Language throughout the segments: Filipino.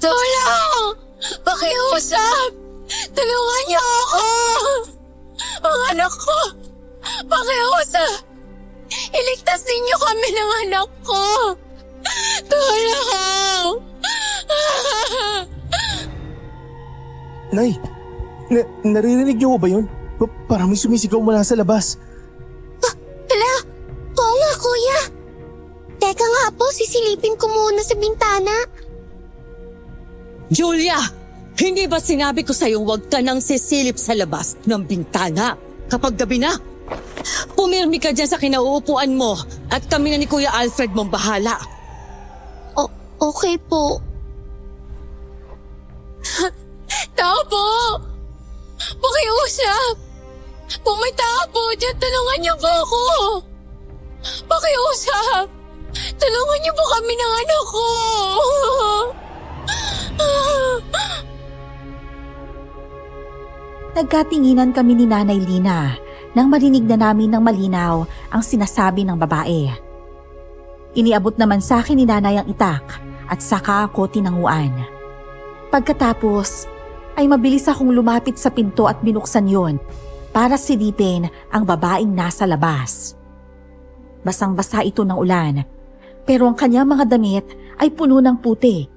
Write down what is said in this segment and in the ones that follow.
Tulong! Pakiusap! Tulungan niyo ako! Ang anak ko! Pakiusap! Iligtas ninyo kami ng anak ko! Tulong! Nay, naririnig niyo ba yun? Parang may sumisigaw mula sa labas. Hala! Oo nga, kuya! Teka nga po, sisilipin ko muna sa bintana. Julia! Hindi ba sinabi ko sa'yo huwag ka nang sisilip sa labas ng bintana kapag gabi na? Pumirmi ka dyan sa kinauupuan mo at kami na ni Kuya Alfred mong bahala. Okay po. Tao po! Pakiusap! Kung may tao po dyan, tulungan niyo po ako! Pakiusap! Tulungan niyo po kami ng anak ko! Nagkatinginan kami ni Nanay Lina nang marinig na namin ng malinaw ang sinasabi ng babae. Iniabot naman sa akin ni Nanay ang itak at saka ako tinanguan. Pagkatapos ay mabilis akong lumapit sa pinto at binuksan yon para silipin ang babaeng nasa labas. Basang-basa ito ng ulan, pero ang kanyang mga damit ay puno ng puti.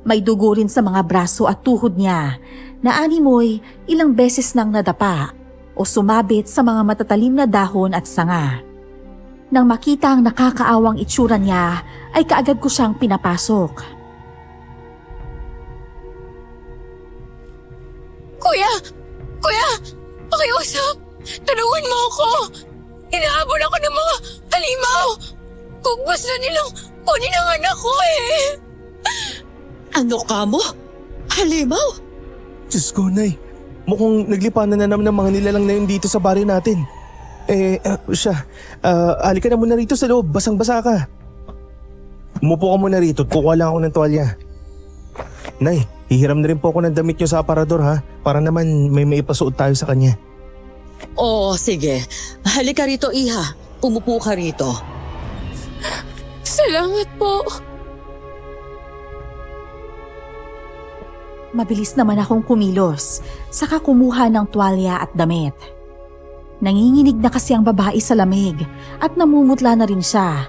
May dugo rin sa mga braso at tuhod niya na animoy ilang beses nang nadapa o sumabit sa mga matatalim na dahon at sanga. Nang makita ang nakakaawang itsura niya, ay kaagad ko siyang pinapasok. Kuya! Kuya! Pakiusap! Tulungan mo ako! Inahabol ako ng mga halimaw! Kung gusto nilang kunin ang anak ko eh! Ano ka mo? Halimaw? Diyos ko, Nay. Mukhang naglipanan na naman ng mga nilalang na yun dito sa baryo natin. Halika na muna rito sa loob. Basang-basa ka. Umupo ka muna rito at kukuha lang ako ng tuwalya. Nay, hihiram na rin po ako ng damit niyo sa aparador ha, para naman may maipasuot tayo sa kanya. Oo, sige. Halika rito, Iha. Umupo ka rito. Salamat po. Mabilis naman akong kumilos, saka kumuha ng tuwalya at damit. Nanginginig na kasi ang babae sa lamig at namumutla na rin siya.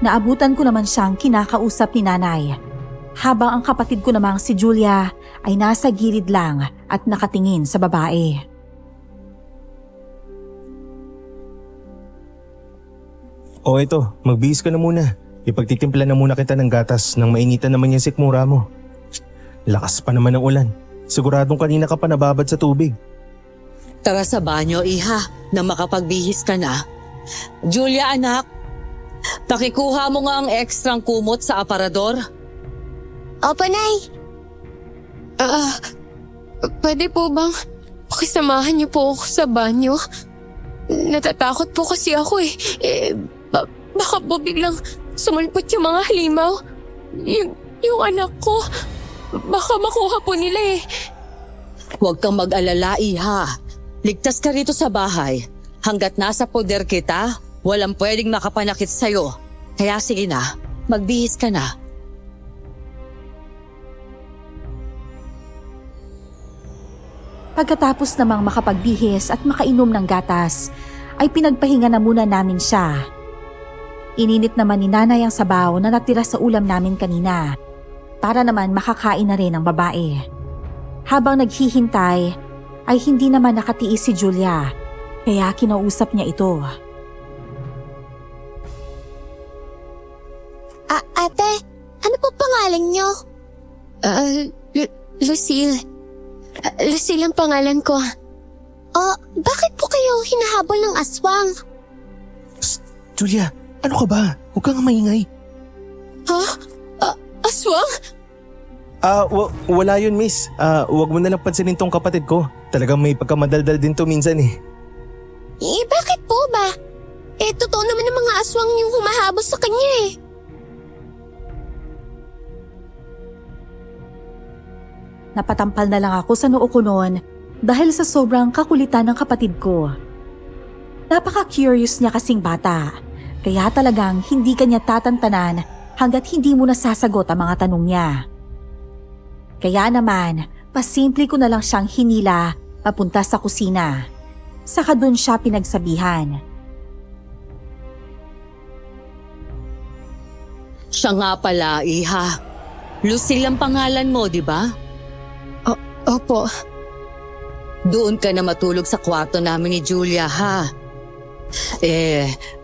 Naabutan ko naman siyang kinakausap ni Nanay, habang ang kapatid ko namang si Julia ay nasa gilid lang at nakatingin sa babae. O ito, magbihis ka na muna. Ipagtitimpla na muna kita ng gatas nang mainitan naman yung sikmura mo. Lakas pa naman ng ulan. Siguradong kanina ka pa nababad sa tubig. Tara sa banyo, Iha, na makapagbihis ka na. Julia, anak, pakikuha mo nga ang ekstrang kumot sa aparador. Opo, Nay. Pwede po bang pakisamahan niyo po ako sa banyo? Natatakot po kasi ako eh. Baka po biglang sumulpot yung mga halimaw. Yung anak ko, baka makuha po nila eh. Huwag kang mag-alala, Iha. Ligtas ka rito sa bahay. Hanggat nasa poder kita, walang pwedeng makapanakit sa'yo. Kaya sige na, magbihis ka na. Pagkatapos namang makapagbihis at makainom ng gatas, ay pinagpahinga na muna namin siya. Ininit naman ni Nanay ang sabaw na natira sa ulam namin kanina, para naman makakain na rin ang babae. Habang naghihintay, ay hindi naman nakatiis si Julia, kaya kinausap niya ito. Ate, ano po pangalan niyo? Lucille. Lucille ang pangalan ko. Bakit po kayo hinahabol ng aswang? Julia, ano ka ba? Huwag kang maingay. Ha? Aswang? Wala yun, miss. Huwag mo nalang pansinin tong kapatid ko. Talagang may pagkamadaldal din to minsan eh. Bakit po ba? Totoo naman ng mga aswang yung humahabol sa kanya eh. Napatampal na lang ako sa noo ko noon dahil sa sobrang kakulitan ng kapatid ko. Napaka-curious niya kasing bata, kaya talagang hindi kanya tatantanan hanggat hindi mo nasasagot ang mga tanong niya. Kaya naman, pasimple ko na lang siyang hinila papunta sa kusina. Saka doon siya pinagsabihan. Siya nga pala, Iha. Lucille ang pangalan mo, di ba? Opo. Doon ka na matulog sa kwarto namin ni Julia, ha?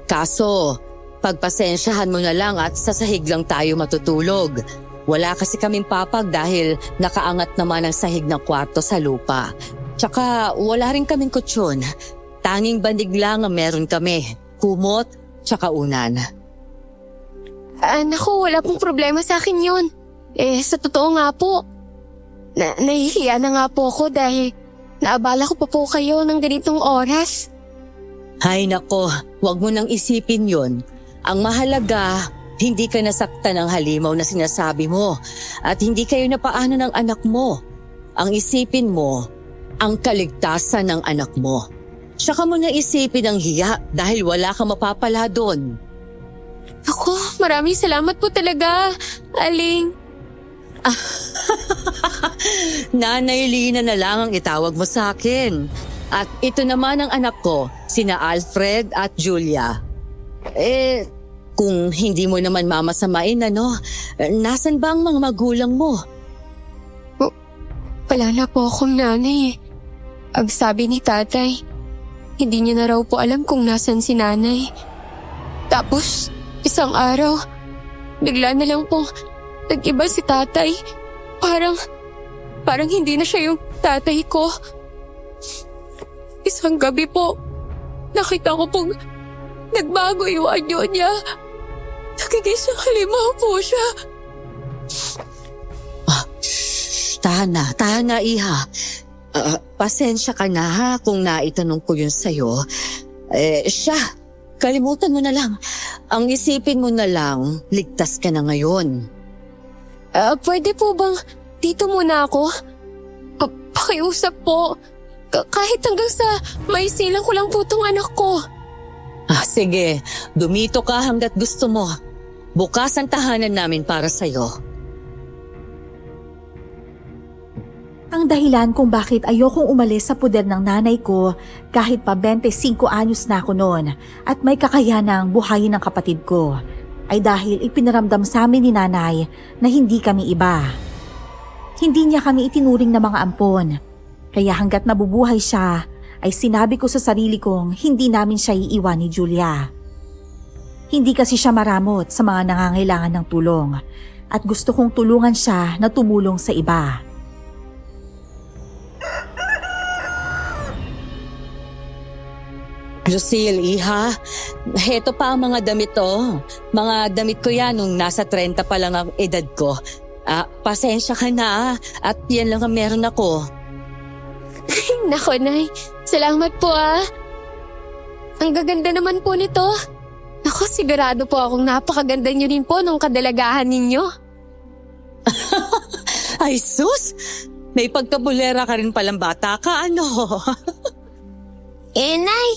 Kaso, pagpasensyahan mo na lang at sa sahig lang tayo matutulog. Wala kasi kaming papag dahil nakaangat naman ang sahig ng kwarto sa lupa. Tsaka wala rin kaming kutsyon. Tanging bandig lang ang meron kami. Kumot, tsaka unan. Naku, wala pong problema sa akin yun. Sa totoo nga po, nahihiya na nga po ako dahil naabala ko pa po kayo ng ganitong oras. Hay nako, wag mo nang isipin yon. Ang mahalaga, hindi ka nasaktan ng halimaw na sinasabi mo at hindi kayo napaano ng anak mo. Ang isipin mo, ang kaligtasan ng anak mo. Saka mo na isipin ang hiya dahil wala kang mapapala doon. Ako, maraming salamat po talaga, Aling. Nanay Lina na lang ang itawag mo sa akin. At ito naman ang anak ko, sina Alfred at Julia. Kung hindi mo naman mamasamain, nasan ba ang mga magulang mo? Wala na po akong nanay. Ang sabi ni tatay, hindi niya na raw po alam kung nasan si nanay. Tapos, isang araw, bigla na lang pong nag-iba si tatay. Parang hindi na siya yung tatay ko. Isang gabi po, nakita ko pong nagbago yung anyo niya. Nagigisang halimaw po siya. Tahan na, Iha. Pasensya ka na ha kung naitanong ko yun sa'yo. Siya, kalimutan mo na lang. Ang isipin mo na lang, ligtas ka na ngayon. Pwede po bang dito muna ako? Pakiusap po. Kahit hanggang sa may silang ko lang po tong anak ko. Sige, dumito ka hanggat gusto mo. Bukas ang tahanan namin para sa'yo. Ang dahilan kung bakit ayokong umalis sa puder ng nanay ko kahit pa 25 anyos na ako noon at may kakayanang buhayin ng kapatid ko ay dahil ipinaramdam sa amin ni nanay na hindi kami iba. Hindi niya kami itinuring na mga ampon. Kaya hanggat nabubuhay siya ay sinabi ko sa sarili kong hindi namin siya iiwan ni Julia. Hindi kasi siya maramot sa mga nangangailangan ng tulong at gusto kong tulungan siya na tumulong sa iba. Lucille, Iha, heto pa ang mga damit to. Mga damit ko yan nung nasa 30 pa lang ang edad ko. Pasensya ka na at yan lang ang meron ako. Nako, Nay. Salamat po Ang gaganda naman po nito. Nako, sigurado po akong napakaganda niyo rin po nung kadalagahan ninyo. Ay sus! May pagkabulera ka rin palang bata ka, ano? Nay,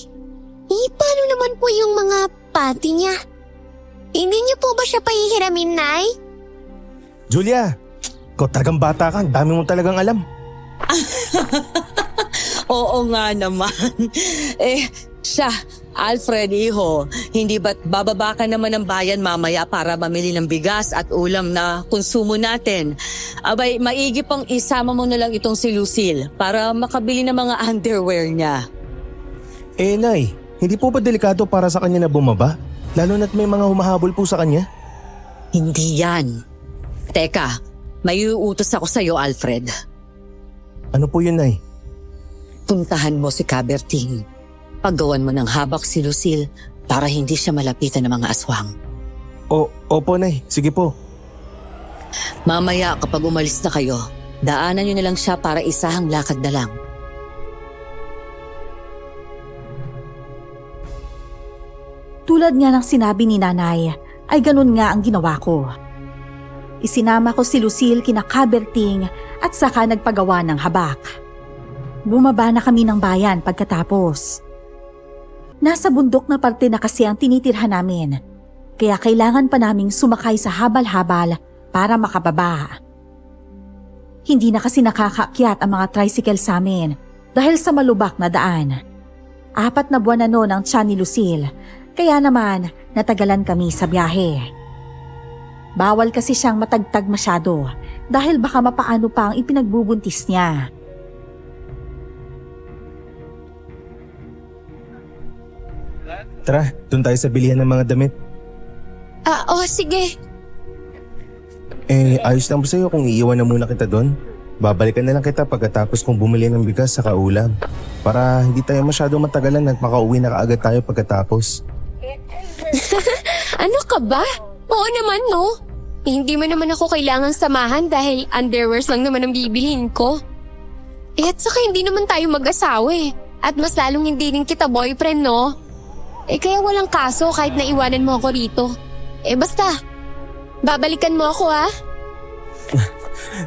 paano naman po yung mga pati niya? Hindi niyo po ba siya pahihiramin, Nay? Julia, ikaw talagang bata ka. Ang dami mo talagang alam. Oo nga naman. Siya, Alfred, iho, hindi ba't bababa ka naman ng bayan mamaya para mamili ng bigas at ulam na konsumo natin? Abay, maigi pang isama mo na lang itong si Lucille para makabili ng mga underwear niya. Nay, hindi po ba delikado para sa kanya na bumaba? Lalo na't may mga humahabol po sa kanya? Hindi yan. Teka, may uutos ako sa'yo, Alfred. Ano po yun, Nay? Puntahan mo si Caberting. Paggawan mo ng habak si Lucille para hindi siya malapitan ng mga aswang. Opo, Nay. Sige po. Mamaya kapag umalis na kayo, daanan niyo na lang siya para isahang lakad na lang. Tulad nga ng sinabi ni nanay, ay ganun nga ang ginawa ko. Isinama ko si Lucille kina Caberting at saka nagpagawa ng habak. Bumaba na kami ng bayan pagkatapos. Nasa bundok na parte na kasi ang tinitirhan namin. kaya kailangan pa naming sumakay sa habal-habal para makababa. Hindi na kasi nakakaakyat ang mga tricycle sa amin dahil sa malubak na daan. 4 na buwan na noon ang tiyan ni Lucille, kaya naman natagalan kami sa biyahe. Bawal kasi siyang matagtag masyado dahil baka mapaano pa ang ipinagbubuntis niya. Tara, dun tayo sa bilihan ng mga damit. Sige. Ayos lang ba sa'yo kung iiwan na muna kita doon? Babalikan na lang kita pagkatapos kong bumili ng bigas sa kaulam. Para hindi tayo masyadong matagalan at makauwi na kaagad tayo pagkatapos. Ano ka ba? Oo naman, no? Hindi mo naman ako kailangang samahan dahil underwears lang naman ang bibilhin ko. At saka hindi naman tayo mag-asawa At mas lalong hindi rin kita boyfriend, no? Kaya walang kaso kahit naiwanan mo ako rito. Basta, babalikan mo ako ha?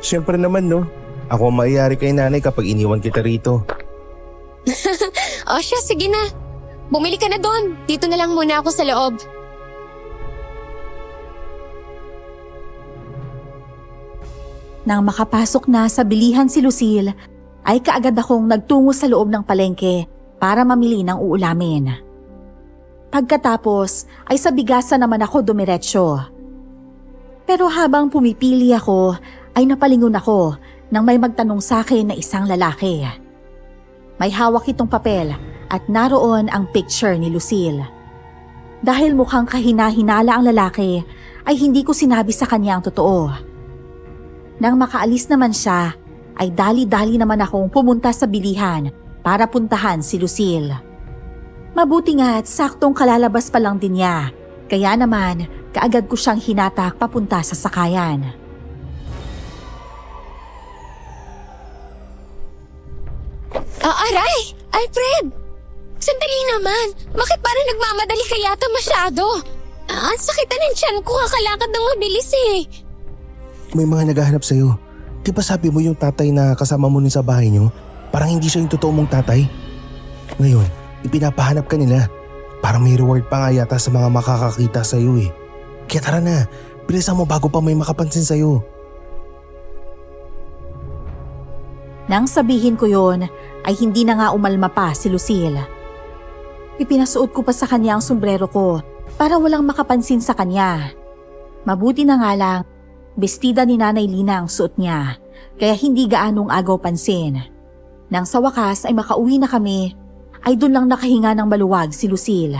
Siyempre naman no. Ako ang maiyari kay nanay kapag iniwan kita rito. Siya, sige na. Bumili ka na doon. Dito na lang muna ako sa loob. Nang makapasok na sa bilihan si Lucille, ay kaagad akong nagtungo sa loob ng palengke para mamili ng uulamin. Pagkatapos ay sa bigasan naman ako dumiretso. Pero habang pumipili ako ay napalingon ako nang may magtanong sa akin na isang lalaki. May hawak itong papel at naroon ang picture ni Lucille. Dahil mukhang kahina-hinala ang lalaki ay hindi ko sinabi sa kanya ang totoo. Nang makaalis naman siya ay dali-dali naman akong pumunta sa bilihan para puntahan si Lucille. Mabuti nga at saktong kalalabas pa lang din niya, kaya naman kaagad ko siyang hinatak papunta sa sakayan. Aray! Alfred! Sandali naman! Bakit parang nagmamadali ka yata masyado? Ang sakit na ng tiyan ko, kakalakad ng mabilis May mga naghahanap sa'yo. Di ba sabi mo yung tatay na kasama mo nun sa bahay niyo? Parang hindi siya yung totoo mong tatay. Ngayon, ipinapahanap ka nila. Parang may reward pa nga yata sa mga makakakita sa'yo Kaya tara na, bilisan mo bago pa may makapansin sa'yo. Nang sabihin ko yon, ay hindi na nga umalma pa si Lucille. Ipinasuot ko pa sa kanya ang sombrero ko para walang makapansin sa kanya. Mabuti na nga lang, bestida ni Nanay Lina ang suot niya, kaya hindi gaanong agaw pansin. Nang sa wakas ay makauwi na kami, ay doon lang nakahinga ng maluwag si Lucille.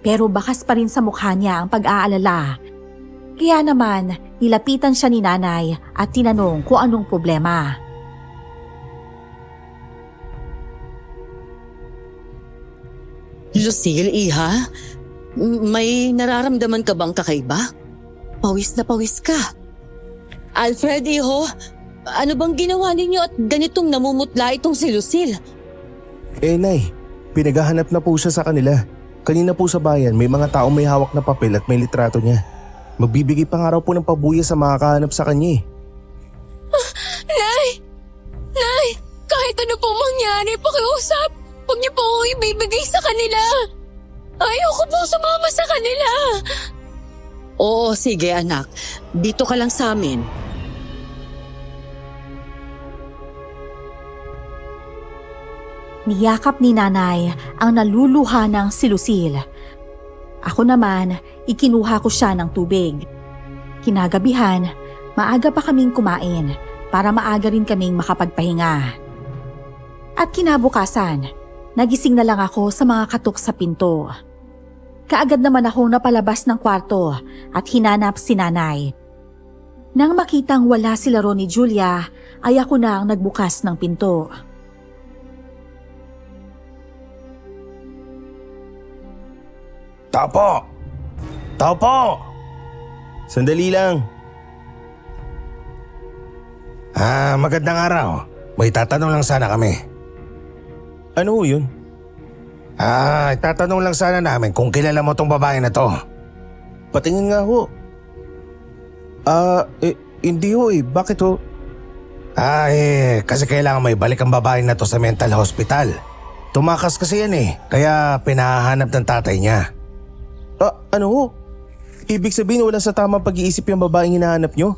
Pero bakas pa rin sa mukha niya ang pag-aalala. Kaya naman, nilapitan siya ni Nanay at tinanong kung anong problema. Lucille, iha? May nararamdaman ka bang kakaiba? Pawis na pawis ka. Alfred, iho, ano bang ginawa ninyo at ganitong namumutla itong si Lucille? Nay, pinaghahanap na po siya sa kanila. Kanina po sa bayan, may mga tao may hawak na papel at may litrato niya. Magbibigay pa nga raw po ng pabuya sa makakahanap sa kanya Nay! Nay! Kahit ano pong mangyari, pakiusap! Huwag niyo po akong ibibigay sa kanila! Ayoko po sumama sa kanila! Oo, sige anak. Dito ka lang sa amin. Niyakap ni Nanay ang naluluha ng si Lucille. Ako naman, ikinuha ko siya ng tubig. Kinagabihan, maaga pa kaming kumain para maaga rin kaming makapagpahinga. At kinabukasan, nagising na lang ako sa mga katok sa pinto. Kaagad naman ako napalabas ng kwarto at hinanap si Nanay. Nang makitang wala sila ron ni Julia, ay ako na ang nagbukas ng pinto. Tao po! Tao po! Sandali lang. Magandang araw. May tatanong lang sana kami. Ano ho yun? Tatanong lang sana namin kung kilala mo tong babae na to. Patingin nga ho. Hindi ho Bakit ho? Kasi kailangan may balik ang babae na to sa mental hospital. Tumakas kasi yan kaya pinahanap ng tatay niya. Ano ho? Ibig sabihin wala sa tamang pag-iisip yung babaeng hinahanap nyo?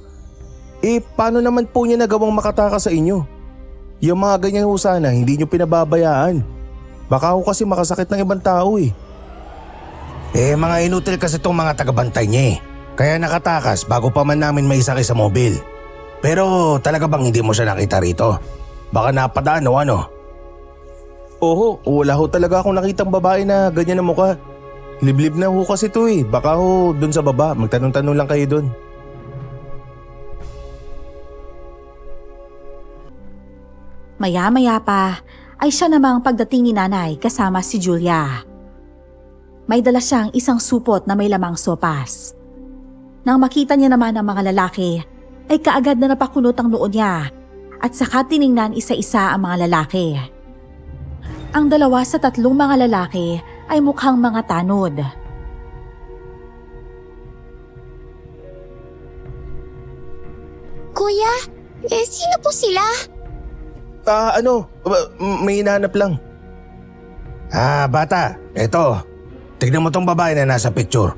Paano naman po niya nagawang makatakas sa inyo? Yung mga ganyan ho sana, hindi nyo pinababayaan. Baka ho kasi makasakit ng ibang tao eh. Mga inutil kasi itong mga tagabantay niya eh. Kaya nakatakas bago pa man namin maisakay sa mobil. Pero talaga bang hindi mo siya nakita rito? Baka napadaan o ano? Oho, wala ho talaga akong nakitang babae na ganyan na mukha. Liblib na ho kasi to eh. Baka ho dun sa baba, magtanong-tanong lang kayo dun. Maya-maya pa ay siya namang pagdating ni nanay kasama si Julia. May dala siyang isang supot na may lamang sopas. Nang makita niya naman ang mga lalaki, ay kaagad na napakunot ang noo niya at saka tiningnan isa-isa ang mga lalaki. Ang 2 sa 3 mga lalaki ay mukhang mga tanod. Kuya, sino po sila? May hinahanap lang. Bata, eto. Tignan mo tong babae na nasa picture.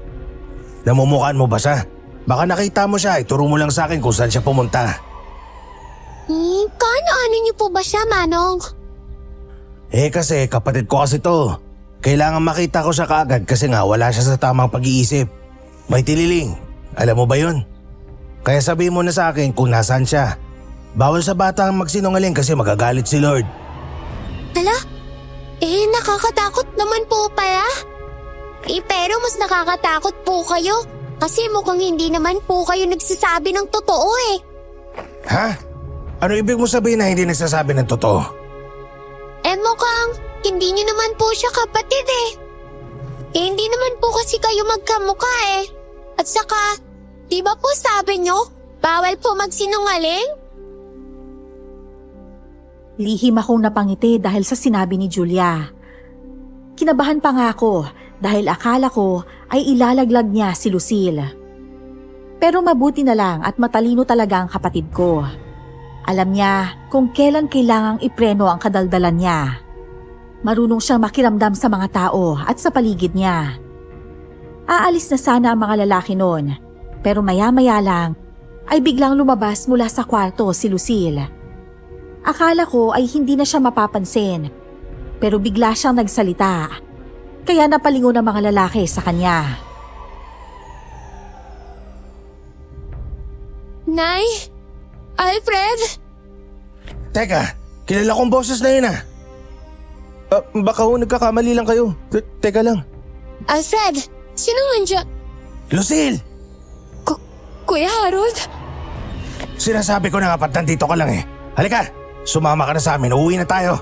Namumukhaan mo ba siya? Baka nakita mo siya, ituro mo lang sa akin kung saan siya pumunta. Kaano-ano niyo po ba siya, Manong? Kasi kapatid ko kasi to. Kailangan makita ko siya kaagad kasi nga wala siya sa tamang pag-iisip. May tililing, alam mo ba yun? Kaya sabihin mo na sa akin kung nasaan siya. Bawal sa bata ang magsinungaling kasi magagalit si Lord. Hala? Nakakatakot naman po pala. Pero mas nakakatakot po kayo kasi mukhang hindi naman po kayo nagsasabi ng totoo eh. Ha? Ano ibig mo sabihin na hindi nagsasabi ng totoo? Mukhang hindi niyo naman po siya kapatid eh. Hindi naman po kasi kayo magkamukha eh. At saka, di ba po sabi niyo, bawal po magsinungaling? Lihim akong napangiti dahil sa sinabi ni Julia. Kinabahan pa nga ako dahil akala ko ay ilalaglag niya si Lucille. Pero mabuti na lang at matalino talaga ang kapatid ko. Alam niya kung kailan kailangang ipreno ang kadaldalan niya. Marunong siyang makiramdam sa mga tao at sa paligid niya. Aalis na sana ang mga lalaki noon, pero maya-maya lang ay biglang lumabas mula sa kwarto si Lucille. Akala ko ay hindi na siya mapapansin, pero bigla siyang nagsalita. Kaya napalingon ang mga lalaki sa kanya. Nay? Alfred? Teka, kilala kong boses na yun Baka ho nagkakamali lang kayo. Teka lang. Alfred? Sino nandiyan? Lucille! Kuya Harold? Sinasabi ko na nga pat nandito ka lang eh. Halika, sumama ka na sa amin, uuwi na tayo.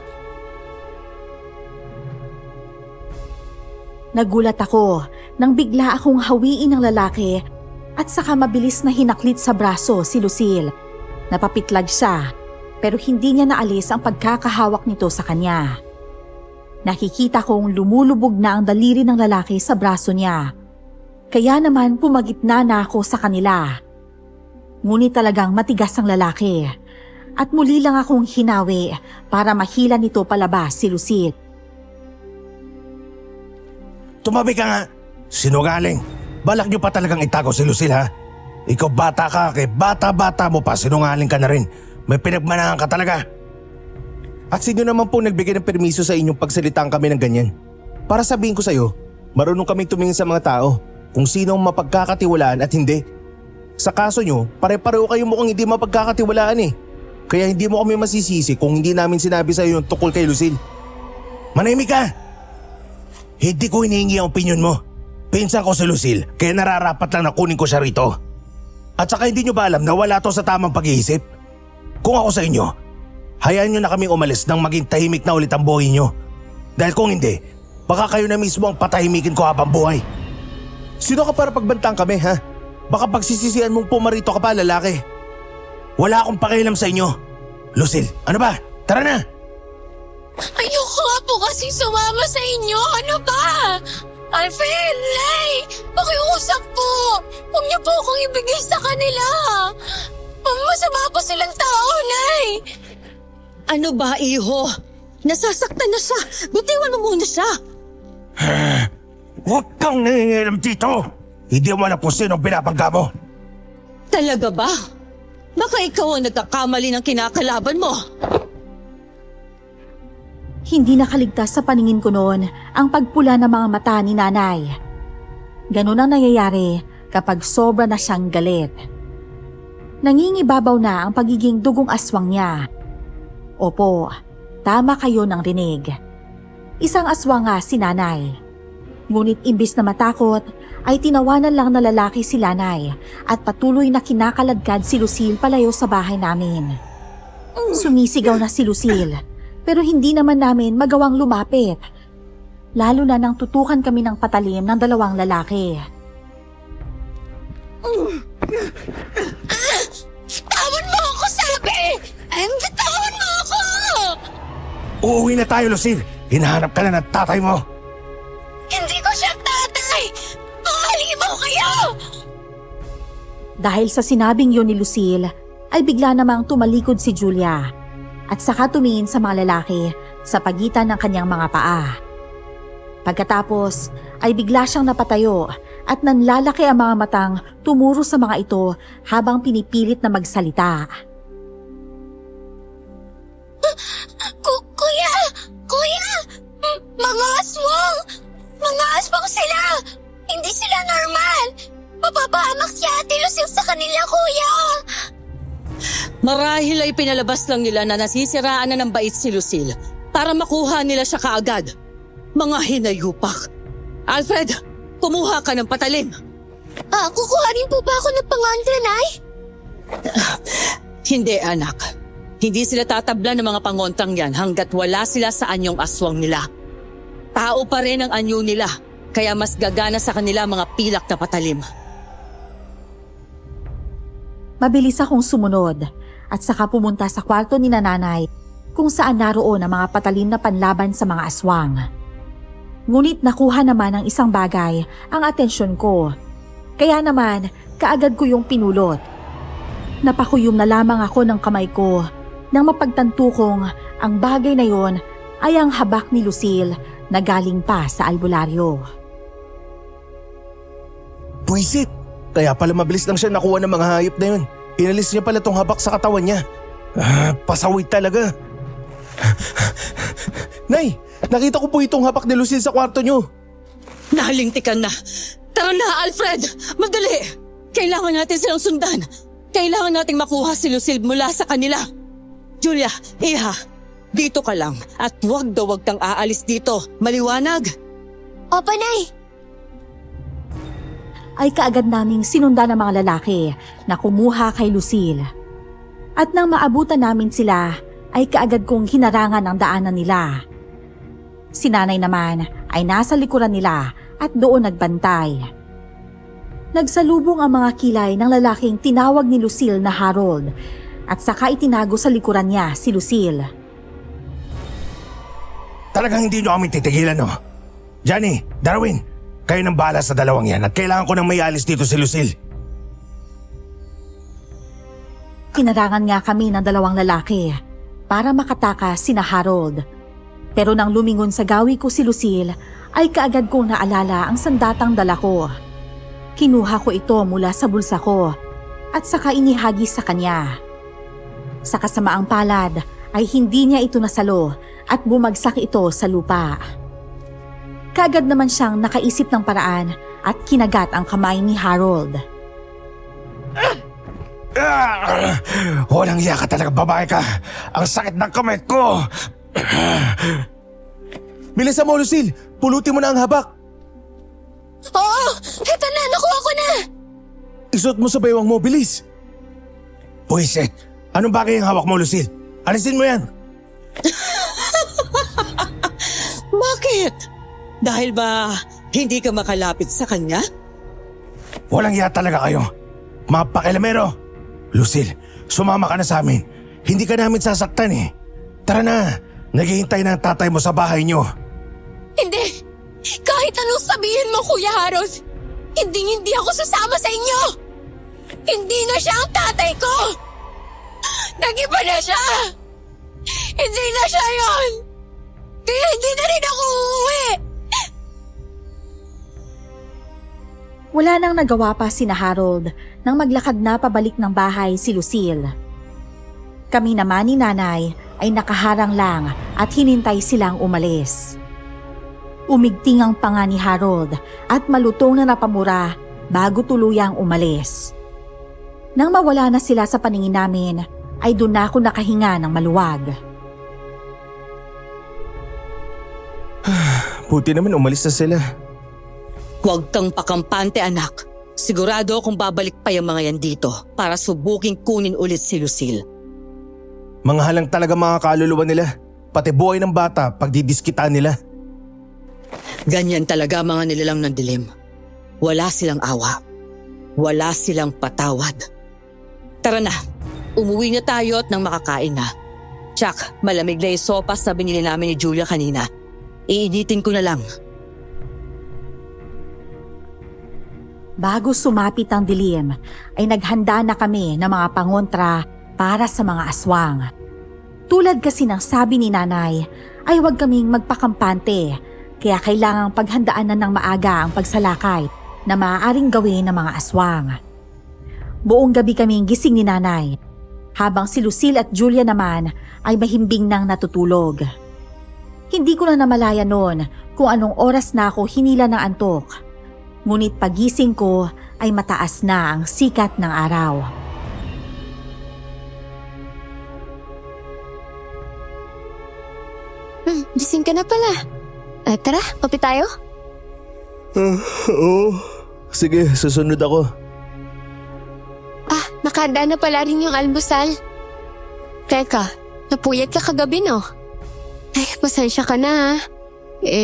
Nagulat ako nang bigla akong hawiin ng lalaki at saka mabilis na hinaklit sa braso si Lucille. Napapitlag siya pero hindi niya naalis ang pagkakahawak nito sa kanya. Nakikita kong lumulubog na ang daliri ng lalaki sa braso niya. Kaya naman pumagitna na ako sa kanila. Ngunit talagang matigas ang lalaki at muli lang akong hinawi para mahila nito palabas si Lucille. Tumabi ka nga. Sinungaling. Balak niyo pa talagang itago si Lucille ha? Ikaw bata ka, kay bata-bata mo pa, sinungaling ka na rin. May pinagmanahan ka talaga. At sino naman po nagbigay ng permiso sa inyong pagsalitaan kami ng ganyan? Para sabihin ko sa'yo, marunong kaming tumingin sa mga tao kung sino ang mapagkakatiwalaan at hindi. Sa kaso nyo, pare-pareho kayo mukhang hindi mapagkakatiwalaan eh. Kaya hindi mo kami masisisi kung hindi namin sinabi sa'yo yung tukol kay Lucille. Manahimik ka! Hindi ko hinihingi ang opinion mo. Pinsan ko si Lucille, kaya nararapat lang na kunin ko siya rito. At saka hindi nyo ba alam na wala to sa tamang pag-iisip? Kung ako sa inyo, hayaan nyo na kaming umalis nang maging tahimik na ulit ang buhay nyo. Dahil kung hindi, baka kayo na mismo ang patahimikin ko habang buhay. Sino ka para pagbantang kami ha? Baka pagsisisihan mong pumarito ka pa lalaki. Wala akong pakialam sa inyo. Lucille, ano ba? Tara na! Ayoko nga po kasi sumama sa inyo. Ano ba? Alfred, Nay! Pakiusap po! Huwag niyo po akong ibigay sa kanila! Masama po silang tao, Nay! Ano ba, iho? Nasasaktan na siya. Butiwan mo muna siya. Huwag kang nangingialam dito! Hindi mo alam kung sino ang binabangga mo. Talaga ba? Baka ikaw ang nagkakamali ng kinakalaban mo. Hindi nakaligtas sa paningin ko noon ang pagpula ng mga mata ni nanay. Ganun ang nangyayari kapag sobra na siyang galit. Nangingibabaw na ang pagiging dugong aswang niya. Opo, tama kayo ng rinig. Isang aswang nga si nanay. Ngunit imbis na matakot, ay tinawanan lang na lalaki si nanay at patuloy na kinakaladkad si Lucille palayo sa bahay namin. Sumisigaw na si Lucille, pero hindi naman namin magawang lumapit. Lalo na nang tutukan kami ng patalim ng dalawang lalaki. Bitawan mo ako, sabi! Bitawan mo ako! Uuwi na tayo, Lucille. Hinahanap ka na ng tatay mo. Hindi ko siya tatay! Mga halimaw kayo! Dahil sa sinabing yun ni Lucille, ay bigla namang tumalikod si Julia at saka tumingin sa mga lalaki sa pagitan ng kanyang mga paa. Pagkatapos ay bigla siyang napatayo at nanlalaki ang mga matang tumuro sa mga ito habang pinipilit na magsalita. Kuya! Kuya! Mga aswang! Mga aswang sila! Hindi sila normal! Mapapahamak si Ate Lucille sa kanila, kuya! Marahil ay pinalabas lang nila na nasisiraan na ng bait si Lucille para makuha nila siya kaagad. Mga hinayupak. Alfred, kumuha ka ng patalim. Kukuha rin po ba ako ng pangontra, Nay? Hindi, anak. Hindi sila tatabla ng mga pangontang yan hanggat wala sila sa anyong aswang nila. Tao pa rin ang anyo nila, kaya mas gagana sa kanila mga pilak na patalim. Mabilis akong sumunod at saka pumunta sa kwarto ni nanay kung saan naroon ang mga patalim na panlaban sa mga aswang. Ngunit nakuha naman ng isang bagay ang atensyon ko. Kaya naman, kaagad ko yung pinulot. Napakuyom na lamang ako ng kamay ko nang mapagtanto kong ang bagay na yon ay ang habak ni Lucille na galing pa sa albularyo. Buisit! Kaya pala mabilis lang siya nakuha ng mga hayop na yun. Inalis niya pala tong habak sa katawan niya. Pasaway talaga. Nay, nakita ko po itong habak ni Lucille sa kwarto niyo. Nahalintikan na. Tara na, Alfred! Madali! Kailangan natin silang sundan. Kailangan nating makuha si Lucille mula sa kanila. Julia, Iha, dito ka lang at huwag kang aalis dito. Maliwanag? Opo, Nay. Ay kaagad naming sinundan ng mga lalaki na kumuha kay Lucille. At nang maabutan namin sila, ay kaagad kong hinarangan ang daanan nila. Si nanay naman ay nasa likuran nila at doon nagbantay. Nagsalubong ang mga kilay ng lalaking tinawag ni Lucille na Harold at saka itinago sa likuran niya si Lucille. Talagang hindi nyo kami titigilan, no? Johnny, Darwin, kayo nang bahala sa dalawang yan at kailangan ko nang may alis dito si Lucille. Kinarangan nga kami ng dalawang lalaki para makatakas sina Harold. Pero nang lumingon sa gawi ko si Lucille, ay kaagad kong naalala ang sandatang dala ko. Kinuha ko ito mula sa bulsa ko at saka inihagi sa kanya. Sa kasamaang palad ay hindi niya ito nasalo at bumagsak ito sa lupa. Kaagad naman siyang nakaisip ng paraan at kinagat ang kamay ni Harold. Walang iya ka talaga, babae ka. Ang sakit ng kamay ko. Bilisan mo, Lucille! Pulutin mo na ang habak! Oo! Eto na! Nakuha ko na! Isuot mo sa baywang mo, bilis! Buisit, anong bagay ang hawak mo, Lucille? Alisin mo yan! Bakit? Dahil ba hindi ka makalapit sa kanya? Walang iya talaga kayo. Mga pakilamero. Lucille, sumama ka na sa amin. Hindi ka namin sasaktan eh. Tara na, naghihintay na ang tatay mo sa bahay niyo. Hindi! Kahit anong sabihin mo, Kuya Harold, hindi ako sasama sa inyo! Hindi na siya ang tatay ko! Nag-iba na siya! Hindi na siya yun! Kaya hindi na rin ako uuwi! Wala nang nagawa pa sina Harold nang maglakad na pabalik ng bahay si Lucille. Kami naman ni Nanay ay nakaharang lang at hinintay silang umalis. Umigting ang panga ni Harold at malutong na napamura bago tuluyang umalis. Nang mawala na sila sa paningin namin, ay doon na ako nakahinga ng maluwag. Buti naman umalis na sila. Huwag kang pakampante, anak. Sigurado akong babalik pa yung mga yan dito para subuking kunin ulit si Lucille. Mga halang talaga mga kaluluwa nila. Pati buhay ng bata pagdidiskitaan nila. Ganyan talaga mga nilalang ng dilim. Wala silang awa. Wala silang patawad. Tara na, umuwi na tayo at nang makakain na. Chuck, malamig na yung sopas na binili namin ni Julia kanina. Iinitin ko na lang. Bago sumapit ang dilim, ay naghanda na kami ng mga pangontra para sa mga aswang. Tulad kasi ng sabi ni Nanay, ay huwag kaming magpakampante, kaya kailangang paghandaan na ng maaga ang pagsalakay na maaaring gawin ng mga aswang. Buong gabi kaming gising ni Nanay, habang si Lucille at Julia naman ay mahimbing nang natutulog. Hindi ko na namalaya noon kung anong oras na ako hinila ng antok. Ngunit pagising ko ay mataas na ang sikat ng araw. Gising ka na pala. Tara, kape tayo? Oo. Sige, susunod ako. Nakahanda na pala rin yung almusal. Teka, napuyat ka kagabi no? Ay, pasensya ka na ha.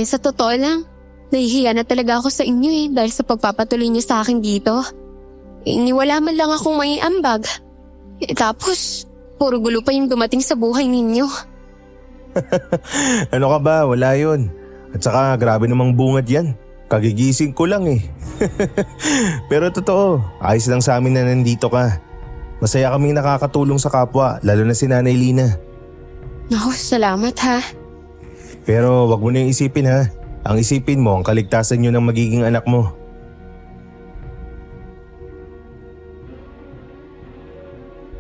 Sa totoo lang, nahihiya na talaga ako sa inyo dahil sa pagpapatuloy niyo sa akin dito. Niwala man lang akong may ambag. Tapos, puro gulo pa yung dumating sa buhay ninyo. Ano ka ba? Wala yun. At saka grabe namang bungad yan. Kagigising ko lang eh. Pero totoo, ayos lang sa amin na nandito ka. Masaya kaming nakakatulong sa kapwa, lalo na si Nanay Lina. Naku, salamat ha. Pero wag mo na yung isipin ha. Ang isipin mo ang kaligtasan nyo ng magiging anak mo.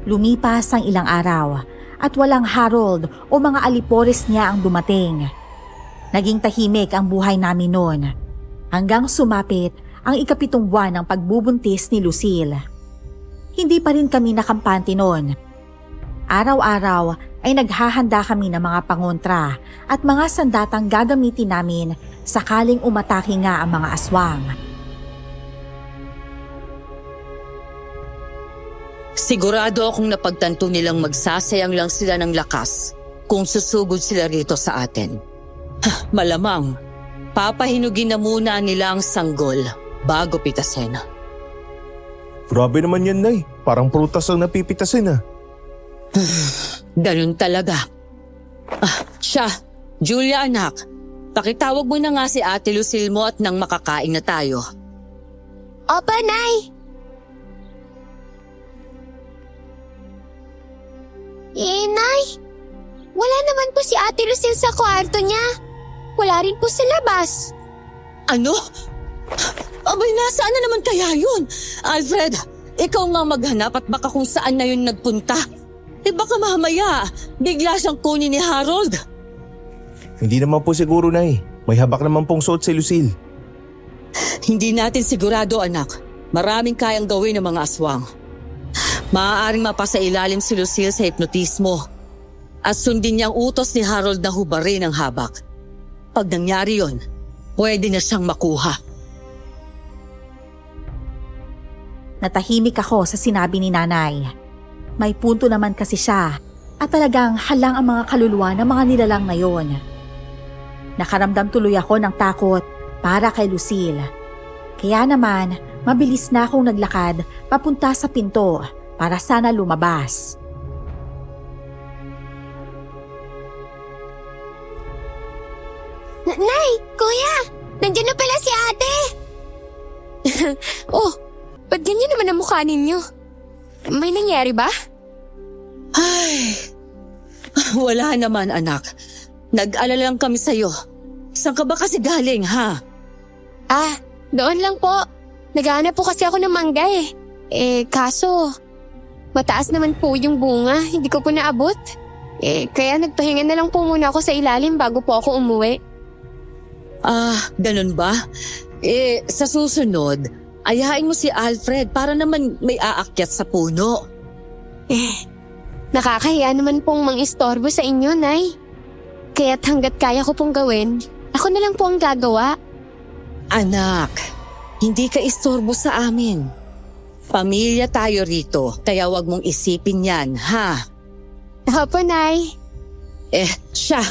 Lumipas ang ilang araw at walang Harold o mga alipores niya ang dumating. Naging tahimik ang buhay namin noon hanggang sumapit ang 7 buwan ng pagbubuntis ni Lucille. Hindi pa rin kami nakampante noon. Araw-araw ay naghahanda kami ng mga pangontra at mga sandatang gagamitin namin sakaling umatake nga ang mga aswang. Sigurado akong napagtanto nilang magsasayang lang sila ng lakas kung susugod sila rito sa atin. Malamang, papahinugin na muna nila ang sanggol bago pitasin. Grabe naman yan, Nay. Parang prutas ang napipitasin ah. Ganun talaga. Siya, Julia anak, pakitawag mo na nga si Ate Lucille mo at nang makakain na tayo. Opa, Nay! Nay! Wala naman po si Ate Lucille sa kwarto niya. Wala rin po sa labas. Ano? Abay, nasaan na naman kaya yun? Alfred, ikaw nga maghanap at baka kung saan na yun nagpunta. Baka mamaya, bigla siyang kunin ni Harold. Hindi naman po siguro, Nay. May habak naman pong suot si Lucille. Hindi natin sigurado, anak. Maraming kayang gawin ng mga aswang. Maaaring mapasailalim si Lucille sa hipnotismo at sundin niya ang utos ni Harold na hubarin ang habak. Pag nangyari yon, pwede na siyang makuha. Natahimik ako sa sinabi ni Nanay. May punto naman kasi siya at talagang halang ang mga kaluluwa ng mga nilalang na yon. Nakaramdam tuloy ako ng takot para kay Lucille. Kaya naman, mabilis na akong naglakad papunta sa pinto para sana lumabas. Nay! Kuya! Nandiyan na pala si ate! Oh, ba't ganyan naman ang mukha ninyo? May nangyari ba? Ay, wala naman anak. Nag-alala lang kami sa'yo. Saan ka ba kasi galing ha? Doon lang po. Naghahanap po kasi ako ng mangga eh. Kaso, mataas naman po yung bunga. Hindi ko po naabot. Kaya nagpahinga na lang po muna ako sa ilalim bago po ako umuwi. Ganun ba? Sa susunod, ayain mo si Alfred para naman may aakyat sa puno. Nakakahiya naman pong mang-istorbo sa inyo, Nay. Kaya't hanggat kaya ko pong gawin, ako na lang po ang gagawa. Anak, hindi ka istorbo sa amin. Pamilya tayo rito, kaya wag mong isipin yan, ha? Opo, Nay. Siya,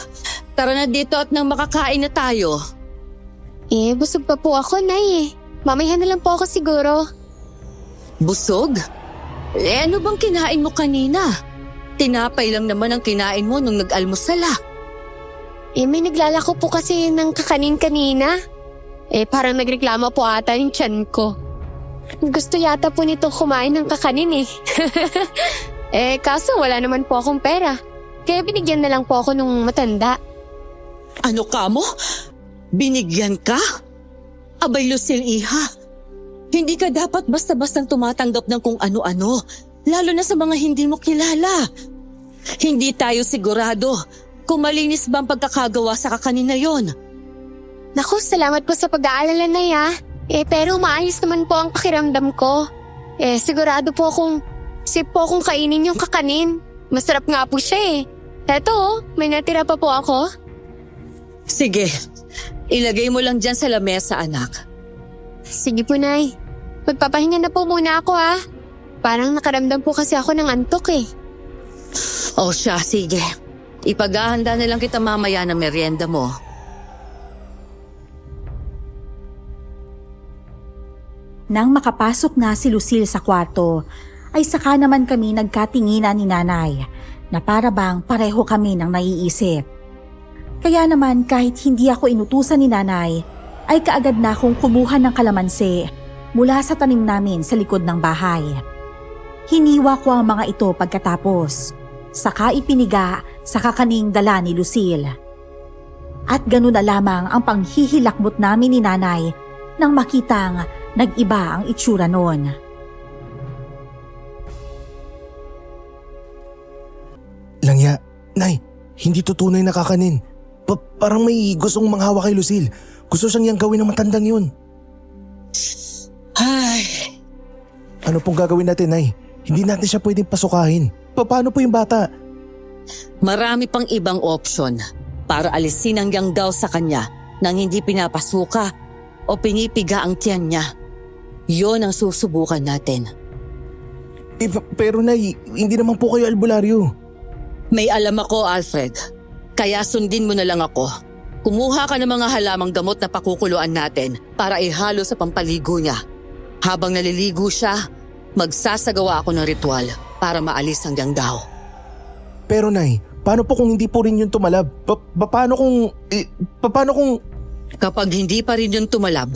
tara na dito at nang makakain na tayo. Busog pa po ako, Nay. Mamaya na lang po ako siguro. Busog? Ano bang kinain mo kanina? Tinapay lang naman ang kinain mo nung nag-almusal ah. May naglalako po kasi ng kakanin kanina. Parang nagreklamo po ata yung tiyan ko. Gusto yata po nito kumain ng kakanin eh. Kaso wala naman po akong pera. Kaya binigyan na lang po ako nung matanda. Ano ka mo? Binigyan ka? Abay Lucille, iha. Hindi ka dapat basta-bastang tumatanggap ng kung ano-ano. Lalo na sa mga hindi mo kilala. Hindi tayo sigurado kung malinis ba ang pagkakagawa sa kakanin na yon. Naku, salamat po sa pag-aalala, Nay ah. Pero maayos naman po ang pakiramdam ko. Sigurado po akong safe po akong kainin yung kakanin. Masarap nga po siya eh. Eto, may natira pa po ako. Sige, ilagay mo lang dyan sa lamesa, anak. Sige po, Nay. Magpapahinga na po muna ako ah. Parang nakaramdam po kasi ako ng antok eh. O siya, sige. Ipaghahanda na lang kita mamaya ng merienda mo. Nang makapasok na si Lucille sa kwarto, ay saka naman kami nagkatinginan ni Nanay na para bang pareho kami ng naiisip. Kaya naman kahit hindi ako inutusan ni Nanay, ay kaagad na akong kumuha ng kalamansi mula sa tanim namin sa likod ng bahay. Hiniwa ko ang mga ito pagkatapos, saka ipiniga sa kakaning dala ni Lucille. At ganun na lamang ang panghihilakbot namin ni Nanay nang makitang nag-iba ang itsura noon. Langya, Nay, hindi to tunay na kakanin. Parang may gustong manghawa kay Lucille. Gusto siyang yang gawin ng matandang yun. Ay, Ano pong gagawin natin, Nay? Hindi natin siya pwedeng pasukahin. Paano po yung bata? marami pang ibang opsyon para alisin ang yanggaw sa kanya nang hindi pinapasuka o pinipiga ang tiyan niya. Yon ang susubukan natin. Pero Nay, hindi naman po kayo albularyo. May alam ako, Alfred. Kaya sundin mo na lang ako. Kumuha ka ng mga halamang gamot na pakukuluan natin para ihalo sa pampaligo niya. Habang naliligo siya, magsasagawa ako ng ritual para maalis ang yanggaw. Pero Nay, paano po kung hindi po rin yun tumalab? Paano kung... Kapag hindi pa rin yun tumalab,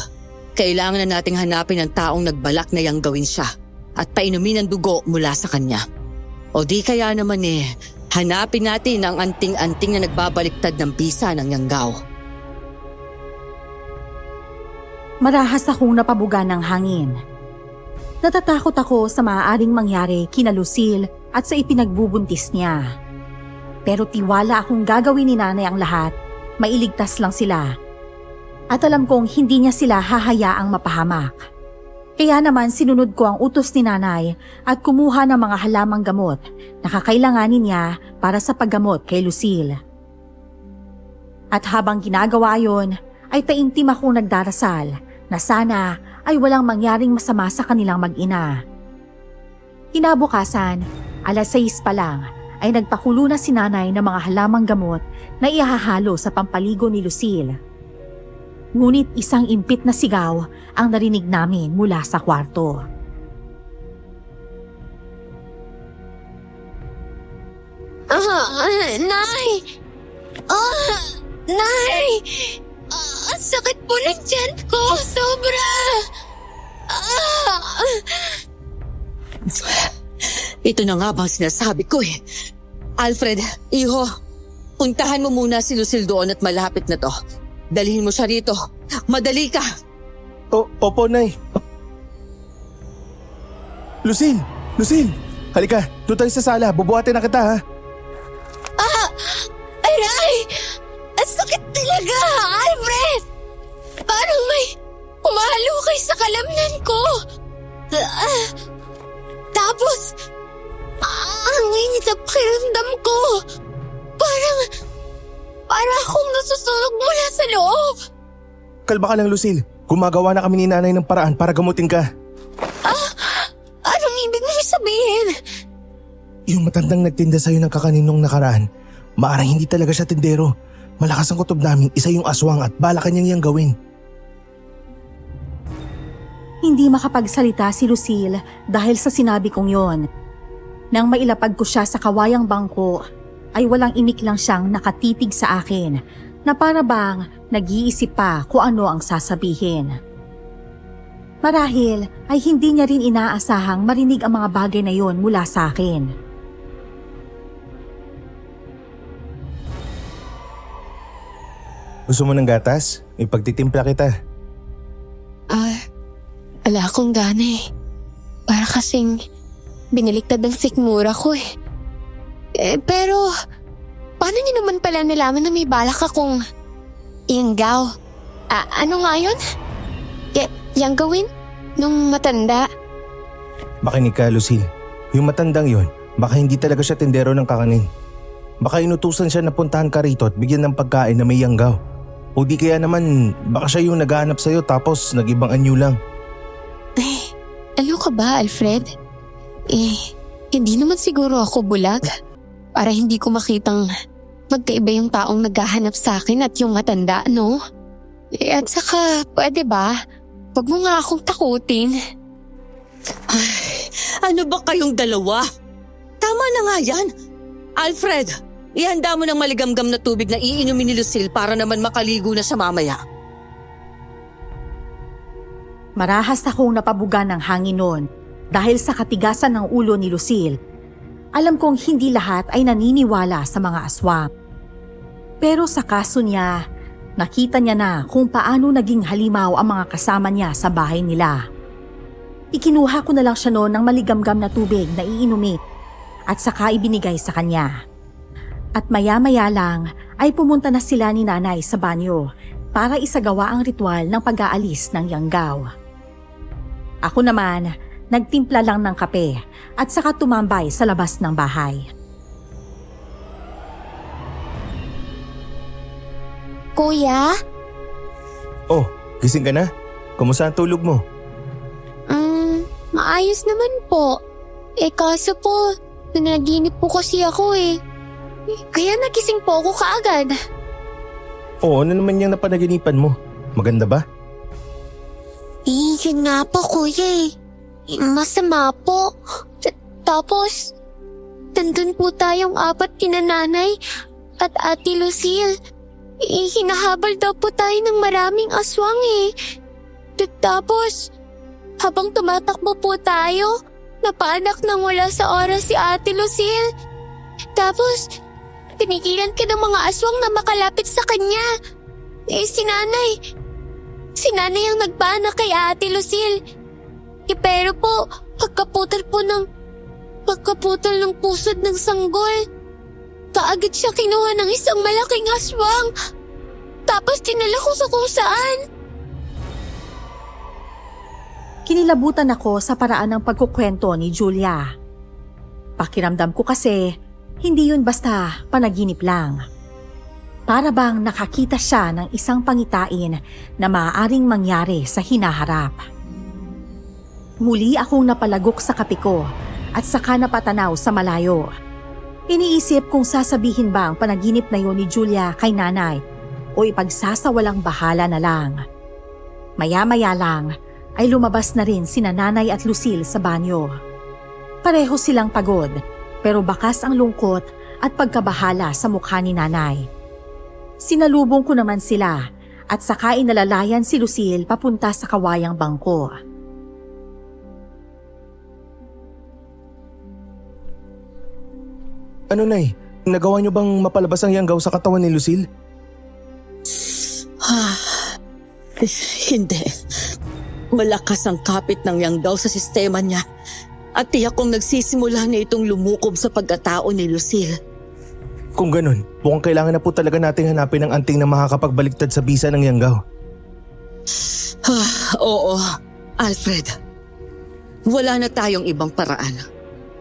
kailangan na nating hanapin ang taong nagbalak na yanggawin siya at painumin ang dugo mula sa kanya. O di kaya naman hanapin natin ang anting-anting na nagbabaliktad ng bisa ng yanggaw. Marahas akong napabuga ng hangin. Natatakot ako sa maaaring mangyari kina Lucille at sa ipinagbubuntis niya. Pero tiwala akong gagawin ni Nanay ang lahat, mailigtas lang sila. At alam kong hindi niya sila hahayaang mapahamak. Kaya naman sinunod ko ang utos ni Nanay at kumuha ng mga halamang gamot na kakailanganin niya para sa paggamot kay Lucille. At habang ginagawa yon, ay taimtim akong nagdarasal na sana ay walang mangyaring masama sa kanilang mag-ina. Kinabukasan, 6:00 pa lang, ay nagpakulo na si Nanay ng mga halamang gamot na ihahalo sa pampaligo ni Lucille. Ngunit isang impit na sigaw ang narinig namin mula sa kwarto. Nay! Nay! Ang sakit po ng tiyan ko! Sobra! Ito na nga bang sinasabi ko Alfred, iho, puntahan mo muna si Lucille doon at malapit na to. Dalhin mo siya rito. Madali ka! Opo, Nay. Lucille! Lucille! Halika, doon tayo sa sala. Bubuhatin na kita ha. Aray! Ang sakit talaga, Alfred! Parang may humahalukay sa kalamnan ko. Tapos, ang init na pakiramdam ko. Para akong nasusunog mula sa loob. Kalma ka lang, Lucille. Gumagawa na kami ni nanay ng paraan para gamutin ka. Anong ibig mo sabihin? Yung matandang nagtinda sa'yo ng kakaninong nakaraan, maarang hindi talaga siya tindero. Malakas ang kutob namin, isa yung aswang at bala kanyang yang gawin. Hindi makapagsalita si Lucille dahil sa sinabi kong yon. Nang mailapag ko siya sa kawayang bangko, ay walang imik lang siyang nakatitig sa akin na para bang nag-iisip pa kung ano ang sasabihin. Marahil ay hindi niya rin inaasahang marinig ang mga bagay na yon mula sa akin. Gusto mo ng gatas? Ipagtitimpla kita. Wala akong gana eh. Para kasing binaliktad ang sikmura ko eh. Pero, paano niyo naman pala nalaman na may balak akong inggaw? Ano nga yun? Yang gawin? Nung matanda? Makinig ka, Lucille. Yung matandang yon, baka hindi talaga siya tindero ng kakanin. Baka inutusan siya na puntahan ka rito at bigyan ng pagkain na may yanggaw. O di kaya naman, baka siya yung naghahanap sa'yo tapos nag-ibang anyo lang. Ano ka ba, Alfred? Hindi naman siguro ako bulag. Para hindi ko makitang magkaiba yung taong naghahanap sa akin at yung matanda, no? At saka, pwede ba? Huwag mo nga akong takutin. Ano ba kayong dalawa? Tama na nga yan. Alfred, ihanda mo ng maligamgam na tubig na iinumin ni Lucille para naman makaligo na siya mamaya. Marahas akong napabuga ng hangin noon dahil sa katigasan ng ulo ni Lucille. Alam kong hindi lahat ay naniniwala sa mga aswang. Pero sa kaso niya, nakita niya na kung paano naging halimaw ang mga kasama niya sa bahay nila. Ikinuha ko na lang siya noon ng maligamgam na tubig na iinumin at saka ibinigay sa kanya. At maya-maya lang ay pumunta na sila ni nanay sa banyo para isagawa ang ritual ng pag-aalis ng yanggaw. Ako naman, nagtimpla lang ng kape at saka tumambay sa labas ng bahay. Kuya? Oh, gising ka na? Kumusta ang tulog mo? Maayos naman po. Kaso po, nanaginip po kasi ako eh. Kaya nagising po ako kaagad. Oo, ano naman yung napanaginipan mo? Maganda ba? Yun nga po kuya eh. Masama po. Tapos, nandun po tayong apat kina nanay at ate Lucille. Hinahabol daw po tayo ng maraming aswang eh. Tapos, habang tumatakbo po tayo, napaanak nang wala sa oras si ate Lucille. Tapos, tinigilan ka ng mga aswang na makalapit sa kanya. Si nanay ang nagpaanak kay ate Lucille. Pero po, pagkaputol ng pusod ng sanggol, kaagad siya kinuha ng isang malaking aswang. Tapos dinala ko sa kung saan. Kinilabutan ako sa paraan ng pagkukwento ni Julia. Pakiramdam ko kasi, hindi yun basta panaginip lang. Para bang nakakita siya ng isang pangitain na maaaring mangyari sa hinaharap. Muli akong napalagok sa kape ko at saka napatanaw sa malayo. Iniisip kung sasabihin ba ang panaginip na yun ni Julia kay nanay o ipagsasawalang bahala na lang. Maya-maya lang ay lumabas na rin sina nanay at Lucille sa banyo. Pareho silang pagod pero bakas ang lungkot at pagkabahala sa mukha ni nanay. Sinalubong ko naman sila at saka inalalayan si Lucille papunta sa kawayang bangko. Ano nay? Nagawa niyo bang mapalabas ang yanggaw sa katawan ni Lucille? Hindi. Malakas ang kapit ng yanggaw sa sistema niya. At tiyak kong nagsisimula na itong lumukob sa pagkatao ni Lucille. Kung ganun, mukhang kailangan na po talaga nating hanapin ang anting na makakapagbaliktad sa bisa ng Yanggaw. Oo, Alfred. Wala na tayong ibang paraan.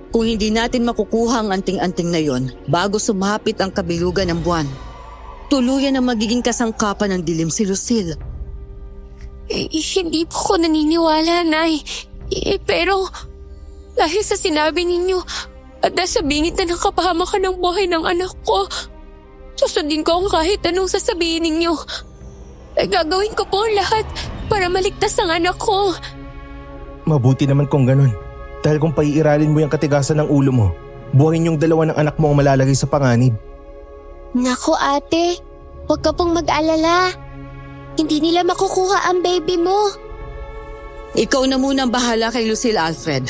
Kung hindi natin makukuha ang anting-anting na yon bago sumapit ang kabilugan ng buwan, tuluyan na magiging kasangkapan ng dilim si Lucille. Hindi po ko naniniwala, Nay. Pero dahil sa sinabi ninyo at nasa bingit na ng kapahamakan ng buhay ng anak ko, susundin ko ang kahit anong sasabihin ninyo. Gagawin ko po ang lahat para maligtas ang anak ko. Mabuti naman kung ganun. Dahil kung paiiralin mo yung katigasan ng ulo mo, buhayin yung dalawa ng anak mo ang malalagay sa panganib. Naku ate, huwag ka pong mag-alala. Hindi nila makukuha ang baby mo. Ikaw na muna ang bahala kay Lucille, Alfred.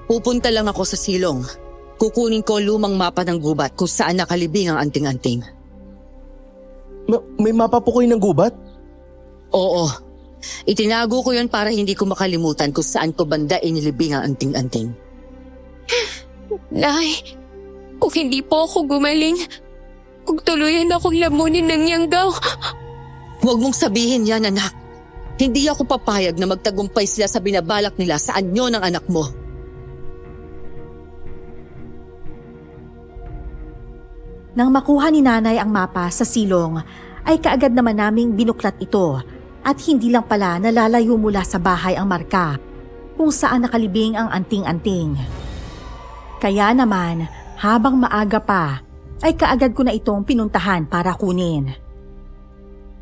Pupunta lang ako sa silong. Kukunin ko lumang mapa ng gubat kung saan nakalibing ang anting-anting. May mapa po kayo ng gubat? Oo. Itinago ko yon para hindi ko makalimutan kung saan ko banda inilibing ang anting-anting. Nay, kung hindi po ako gumaling, kung tuluyan akong lamunin ng Yanggaw, Huwag mong sabihin yan, anak. Hindi ako papayag na magtagumpay sila sa binabalak nila sa anyo ng anak mo. Nang makuha ni nanay ang mapa sa silong, ay kaagad naman naming binuklat ito at hindi lang pala nalalayo mula sa bahay ang marka kung saan nakalibing ang anting-anting. Kaya naman, habang maaga pa, ay kaagad ko na itong pinuntahan para kunin.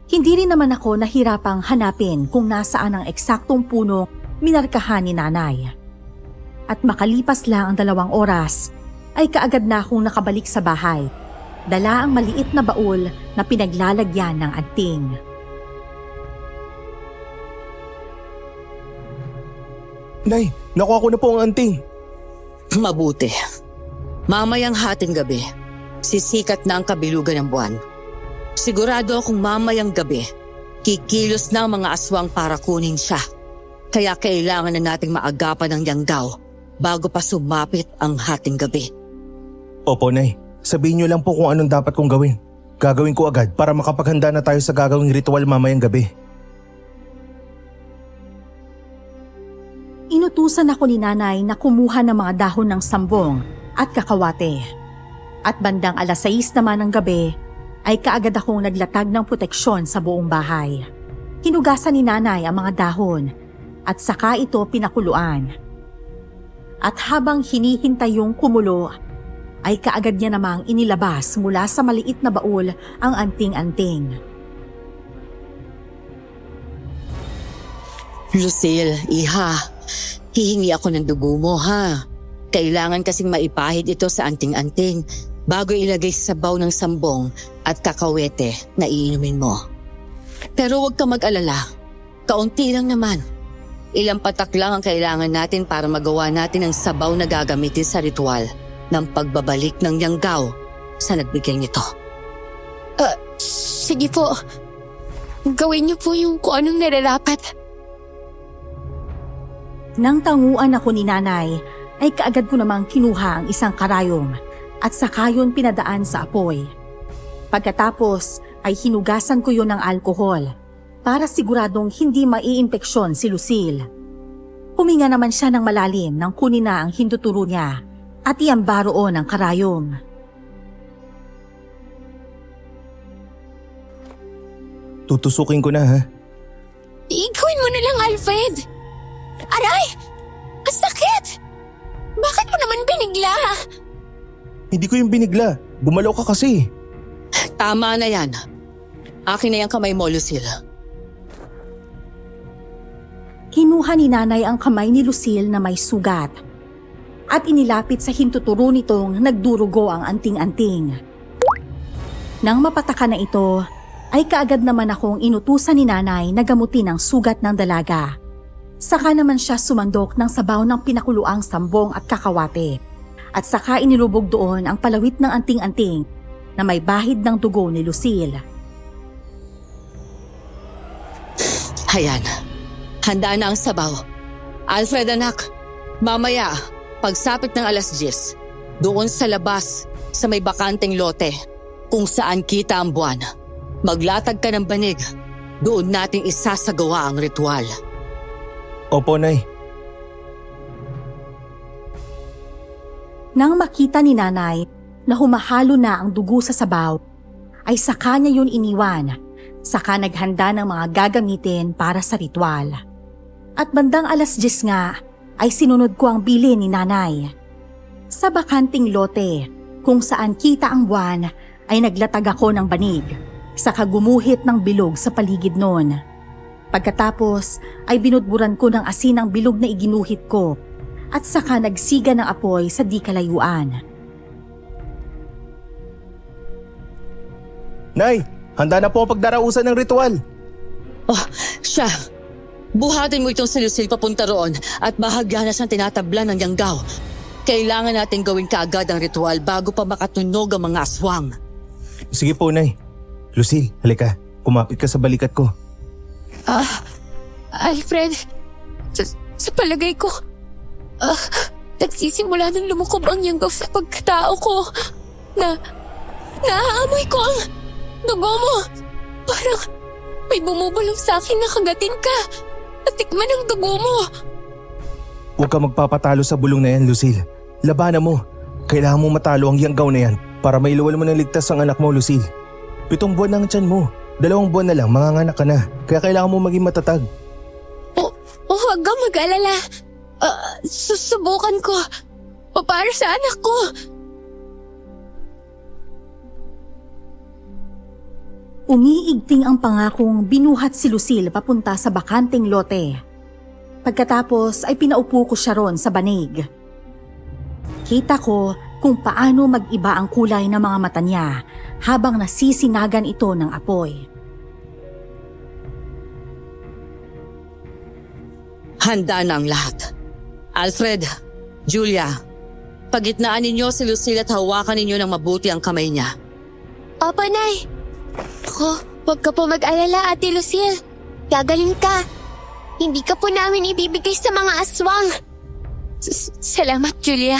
Hindi rin naman ako nahirapang hanapin kung nasaan ang eksaktong puno minarkahan ni nanay. At makalipas lang ang 2 oras, ay kaagad na akong nakabalik sa bahay. Dala ang maliit na baul na pinaglalagyan ng anting. Nay, nakuha ko na po ang anting. Mabuti. Mamayang hating gabi, sisikat na ang kabilugan ng buwan. Sigurado akong mamayang gabi, kikilos na ang mga aswang para kunin siya. Kaya kailangan na nating maagapan ang Yanggaw bago pa sumapit ang hating gabi. Opo, Nay. Sabihin niyo lang po kung anong dapat kong gawin. Gagawin ko agad para makapaghanda na tayo sa gagawing ritual mamayang gabi. Inutusan ako ni nanay na kumuha ng mga dahon ng sambong at kakawate. At bandang 6:00 naman ng gabi, ay kaagad akong naglatag ng proteksyon sa buong bahay. Hinugasan ni nanay ang mga dahon at saka ito pinakuluan. At habang hinihintay yung kumulo, ay kaagad niya namang inilabas mula sa maliit na baul ang anting-anting. Lucille, iha, hihingi ako ng dugo mo, ha? Kailangan kasing maipahid ito sa anting-anting bago ilagay sa sabaw ng sambong at kakawete na iinumin mo. Pero huwag ka mag-alala. Kaunti lang naman. Ilang patak lang ang kailangan natin para magawa natin ang sabaw na gagamitin sa ritual ng pagbabalik ng Yanggaw sa nagbigay nito. sige po. Gawin niyo po yung kung anong nararapat. Nang tanguan ako ni nanay, ay kaagad ko namang kinuha ang isang karayom at saka yun pinadaan sa apoy. Pagkatapos ay hinugasan ko yun ng alkohol para siguradong hindi maiinpeksyon si Lucille. Huminga naman siya ng malalim nang kunin na ang hinduturo niya at iamba roon ang karayom. Tutusukin ko na, ha? Igawin mo na lang, Alfred! Aray! Ang sakit! Bakit mo naman binigla? Hindi ko yung binigla. Gumalaw ka kasi. Tama na yan. Akin na yung kamay mo, Lucille. Kinuha ni nanay ang kamay ni Lucille na may sugat at inilapit sa hintuturo nitong nagdurugo ang anting-anting. Nang mapataka na ito, ay kaagad naman akong inutusan ni nanay na gamutin ang sugat ng dalaga. Saka naman siya sumandok ng sabaw ng pinakuluang sambong at kakawate. At saka inilubog doon ang palawit ng anting-anting na may bahid ng dugo ni Lucille. Hayan. Handa na ang sabaw. Alfred, anak. Mamaya, Pagsapit ng alas 10, doon sa labas, sa may bakanteng lote, kung saan kita ang buwan, maglatag ka ng banig. Doon natin isasagawa ang ritual. Opo, Nay. Nang makita ni nanay na humahalo na ang dugo sa sabaw, ay saka niya yun iniwan. Saka naghanda ng mga gagamitin para sa ritual. At bandang alas 10 nga, ay sinunod ko ang bilin ni nanay. Sa bakanting lote, kung saan kita ang buwan, ay naglatag ako ng banig. Saka gumuhit ng bilog sa paligid noon. Pagkatapos ay binudburan ko ng asin ang bilog na iginuhit ko at saka nagsiga ng apoy sa di kalayuan. Nay, handa na po ang pagdarausan ng ritual. Oh, siya. Buhatin mo itong si Lucille papunta roon at bahagya na siyang tinatabla ng yanggaw. Kailangan natin gawin kaagad ang ritual bago pa makatunog ang mga aswang. Sige po, Nay. Lucille, halika. Kumapit ka sa balikat ko. Alfred, sa palagay ko, nagsisimula nang lumukob ang yanggaw sa pagkatao ko. Naaamoy ko ang dugo mo. Parang may bumubulong sa akin na kagatin ka. Natikman ang dugo mo. Huwag ka magpapatalo sa bulong na yan, Lucille. Labanan mo. Kailangan mo matalo ang yanggaw na yan para mailuwal mo ng ligtas ang anak mo, Lucille. 7 buwan na ang tiyan mo. 2 buwan na lang, manganganak ka na. Kaya kailangan mo maging matatag. Huwag kang mag-alala. Susubukan ko. Para sa anak ko. Umiigting ang pangakong binuhat si Lucille papunta sa bakanteng lote. Pagkatapos ay pinaupo ko siya ron sa banig. Kita ko kung paano mag-iba ang kulay ng mga mata niya habang nasisinagan ito ng apoy. Handa na ang lahat. Alfred, Julia, pagitnaan ninyo si Lucille at hawakan ninyo ng mabuti ang kamay niya. Opo, Nay. Huwag ka po mag-alala, Ate Lucille. Gagaling ka. Hindi ka po namin ibibigay sa mga aswang. Salamat, Julia.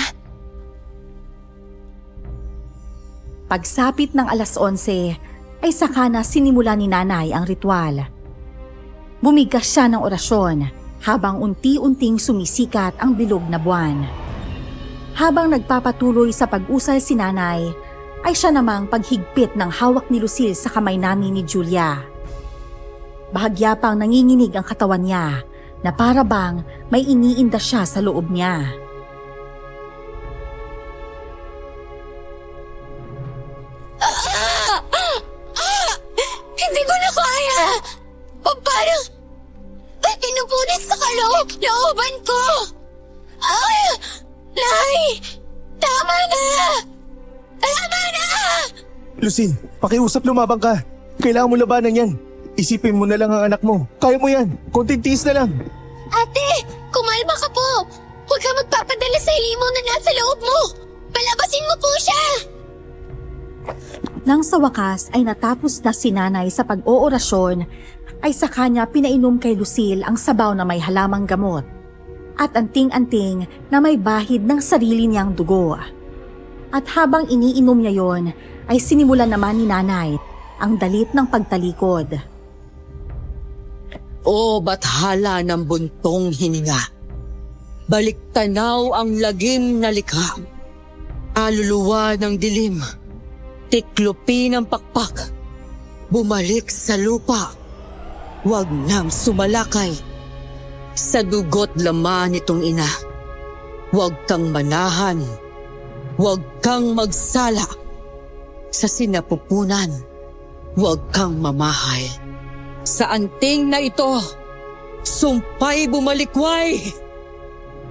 Pagsapit ng alas 11, ay saka na sinimula ni nanay ang ritual. Bumigas siya ng orasyon habang unti-unting sumisikat ang bilog na buwan. Habang nagpapatuloy sa pag-usal si nanay, ay siya namang paghigpit ng hawak ni Lucille sa kamay namin ni Julia. Bahagya pang nanginginig ang katawan niya na para bang may iniinda siya sa loob niya. Hindi ko na kaya. Parang pinupunit sa looban ko. Ay! Nay! Tama na! Tama na! Lucille, pakiusap, lumabang ka. Kailangan mo labanan yan. Isipin mo na lang ang anak mo. Kaya mo yan. Konting tiis na lang. Ate, kumalma ka po. Huwag ka magpapadala sa halimaw na nasa loob mo. Palabasin mo po siya. Nang sa wakas ay natapos na si nanay sa pag-oorasyon, ay sa kanya pinainom kay Lucille ang sabaw na may halamang gamot at anting-anting na may bahid ng sarili niyang dugo. At habang iniinom niya yon, ay sinimulan naman ni nanay ang dalit ng pagtalikod. O bathala ng buntong hininga. Baliktanaw ang lagim na likha. Aluluwa ng dilim. Tiklupi ng pakpak. Bumalik sa lupa. Huwag nang sumalakay. Sa dugot laman nitong ina. Huwag kang manahan. Huwag kang magsala. Sa sinapupunan. Huwag kang mamahay. Sa anting na ito, sumpay bumalikway.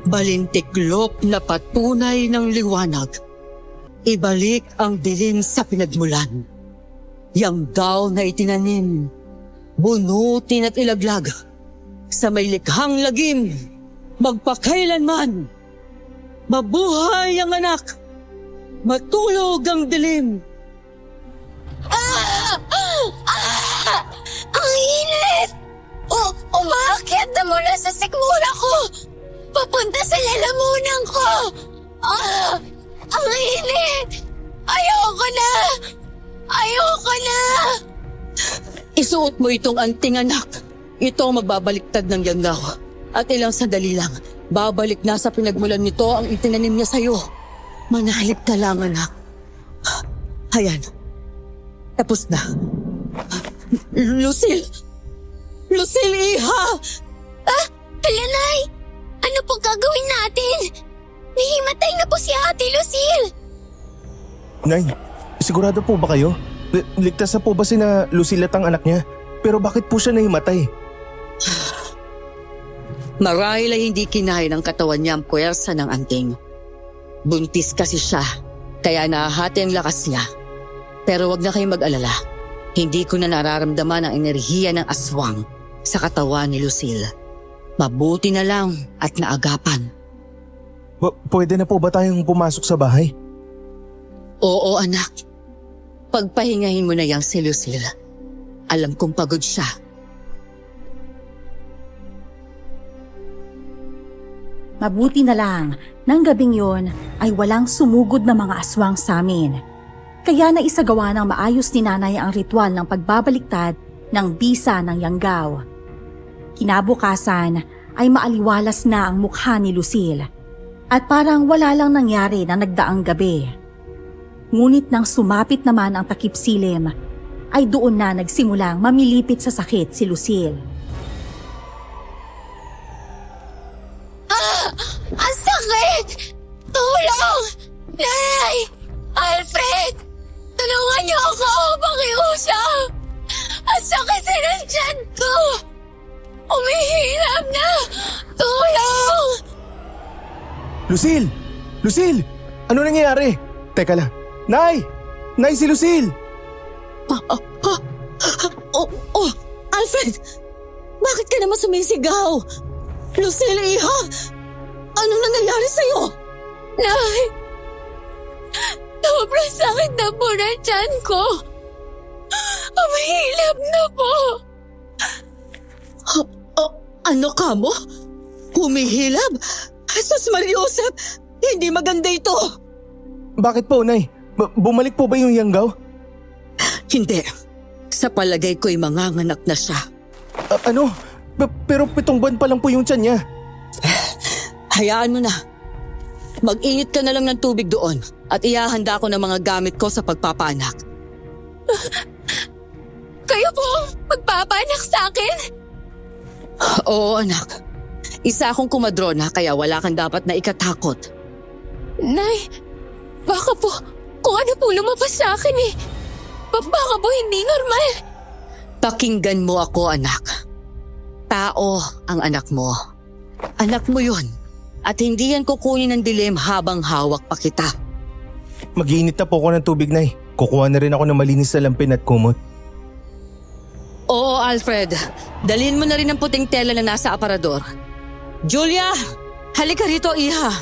Balintiklop na patunay ng liwanag. Ibalik ang dilim sa pinagmulan. Yanggaw na itinanim, bunutin at ilaglag. Sa may likhang lagim, magpakailanman. Mabuhay ang anak, matulog ang dilim. Ang init! Umakyat na mula sa sikmura ko! papunta sa lalamunan ko! Ah! Ang init! Ayoko na! Ayoko na! Isuot mo itong anting, anak. Ito ang magbabaliktad ng yangaw. At ilang sandali lang, babalik na sa pinagmulan nito ang itinanim niya sa'yo. Manalig ka lang, anak. Ayan. Tapos na. Lucille! Lucille, iha! Lanay! Ano po gagawin natin? Nahimatay na po si Ate Lucille! Nay, sigurado po ba kayo? Ligtas na po ba sina Lucille at ang anak niya? Pero bakit po siya nahimatay? Marahil ay hindi kinaya ng katawan niya ang puwersa ng anting. Buntis kasi siya, kaya nahahati ang lakas niya. Pero wag na kayong mag-alala. Hindi ko na nararamdaman ang enerhiya ng aswang sa katawan ni Lucille. Mabuti na lang at naagapan. Pwede na po ba tayong pumasok sa bahay? Oo, anak. Pagpahingahin mo na yang si Lucille. Alam kong pagod siya. Mabuti na lang, nang gabing yon ay walang sumugod na mga aswang sa amin. Kaya naisagawa ng maayos ni nanay ang ritual ng pagbabaliktad ng bisa ng Yanggaw. Kinabukasan ay maaliwalas na ang mukha ni Lucille at parang wala lang nangyari na nagdaang gabi. Ngunit nang sumapit naman ang takip silim, ay doon na nagsimulang mamilipit sa sakit si Lucille. Ang sakit! Tulong! Nay! Alfred! Tulungan niyo ako! Pakiusap! Ang sakit na ng tiyan ko! Umihirap na! Tulong! Lucille! Lucille! Ano nangyayari? Teka lang. Nay! Nay, si Lucille! Oh, Alfred! Bakit ka naman sumisigaw? Lucille, iha! Anong nangyayari sa'yo? Nay! Sobrang sakit na po ng tiyan ko! Umihirap na po! Ano ka mo? Humihilab? Jesus Mariosep, hindi maganda ito. Bakit po, Nay? Bumalik po ba yung Yanggaw? Hindi. Sa palagay ko'y manganganak na siya. Ano? Pero 7 buwan pa lang po yung tiyan niya. Hayaan mo na. Mag-init ka na lang ng tubig doon at ihahanda ko ng mga gamit ko sa pagpapanak. Kayo po magpapanak sa akin? Oo, anak. Isa akong kumadrona kaya wala kang dapat na ikatakot. Nay, baka po kung ano po lumabas sa akin eh. Baka po hindi normal. Pakinggan mo ako, anak. Tao ang anak mo. Anak mo yun. At hindi yan kukunin ng dilim habang hawak pa kita. Mag-iinit na po ako ng tubig, Nay. Kukuha na rin ako ng malinis na lampin at kumot. Oo, Alfred. Dalhin mo na rin ang puting tela na nasa aparador. Julia! Halika rito, iha.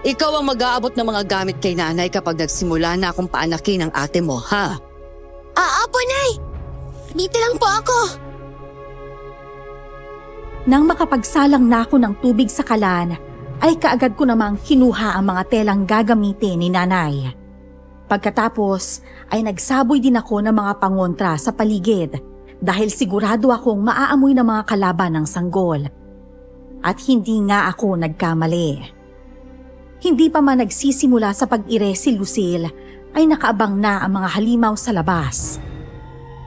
Ikaw ang mag-aabot ng mga gamit kay nanay kapag nagsimula na akong paanakin ang ate mo, ha? Apo, Nay. Dito lang po ako. Nang makapagsalang na ako ng tubig sa kalan, ay kaagad ko namang kinuha ang mga telang gagamitin ni nanay. Pagkatapos ay nagsaboy din ako ng mga pangontra sa paligid dahil sigurado akong maaamoy ng mga kalaban ng sanggol. At hindi nga ako nagkamali. Hindi pa man nagsisimula sa pag-ire si Lucille ay nakaabang na ang mga halimaw sa labas.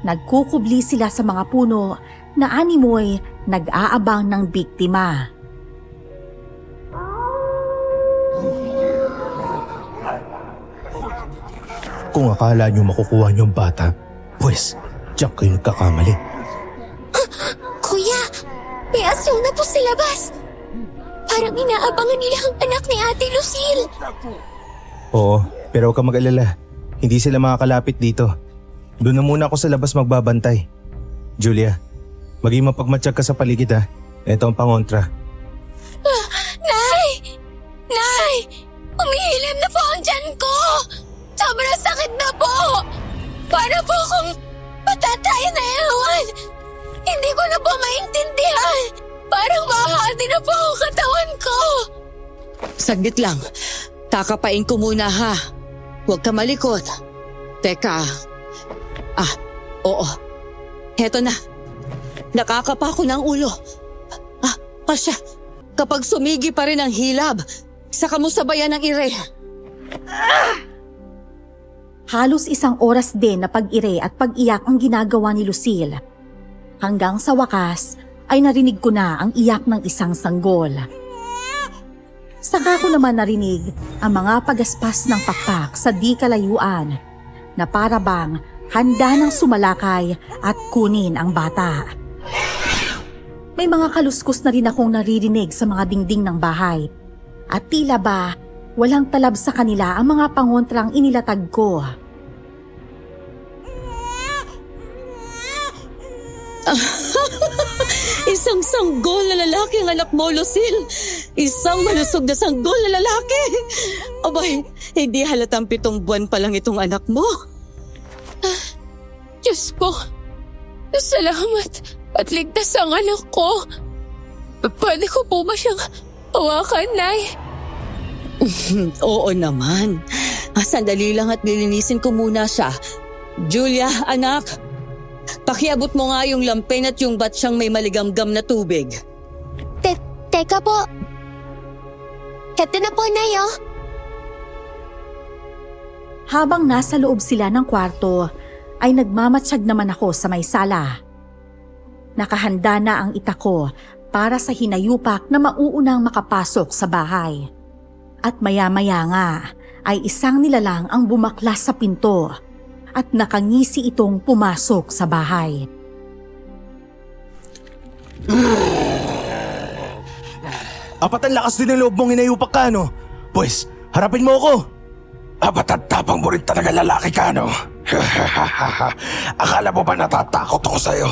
Nagkukubli sila sa mga puno na animoy nag-aabang ng biktima. Kung akala niyo makukuha niyo ang bata, pues, diyan kayo nagkakamali. Kuya, may aswang na po sa labas. Parang inaabangan nila ang anak ni Ate Lucille. Oo, pero huwag kang mag-alala. Hindi sila makakalapit dito. Doon na muna ako sa labas magbabantay. Julia, maging mapagmatsyag ka sa paligid ha. Ito ang pangontra. Nay! Nay! Umihilam na po ang tiyan ko! Sobrang sakit na po! Para po akong patatayan na ewan! Hindi ko na po maintindihan! Parang mahahati na po ang katawan ko. Saglit lang. Kakapain ko muna ha. Huwag ka malikot. Teka. Oo. Heto na. Nakakapa ko ng ulo. Pasya. Kapag sumigi pa rin ang hilab, saka mo sabayan ng ire. Halos 1 oras din na pag-ire at pag-iyak ang ginagawa ni Lucille. Hanggang sa wakas ay narinig ko na ang iyak ng isang sanggol. Saka ko naman narinig ang mga pagaspas ng pakpak sa di kalayuan na para bang handa ng sumalakay at kunin ang bata. May mga kaluskos na rin akong naririnig sa mga dingding ng bahay at tila ba walang talab sa kanila ang mga pangontrang inilatag ko. Isang sanggol na lalaki ang anak mo, Lucille. Isang malusog na sanggol na lalaki. Abay, hindi halatang 7 buwan pa lang itong anak mo. Diyos ko, salamat at ligtas ang anak ko. Pwede ko po ba siyang hawakan, Nay? Oo naman. Sandali lang at lilinisin ko muna siya. Julia, anak. Pakiabot mo nga yung lampin at yung batsyang may maligamgam na tubig. Teka po. Heto na po, Nay, oh. Habang nasa loob sila ng kwarto, ay nagmamatsyag naman ako sa may sala. Nakahanda na ang itak ko para sa hinayupak na mauunang makapasok sa bahay. At maya-maya nga ay isang nilalang ang bumaklas sa pinto at nakangisi itong pumasok sa bahay. Apat ang lakas din ng loob mong inayupak ka, no? Pues, harapin mo ako. Apat at tapang mo rin talaga lalaki ka, no? Akala mo ba natatakot ako sa'yo?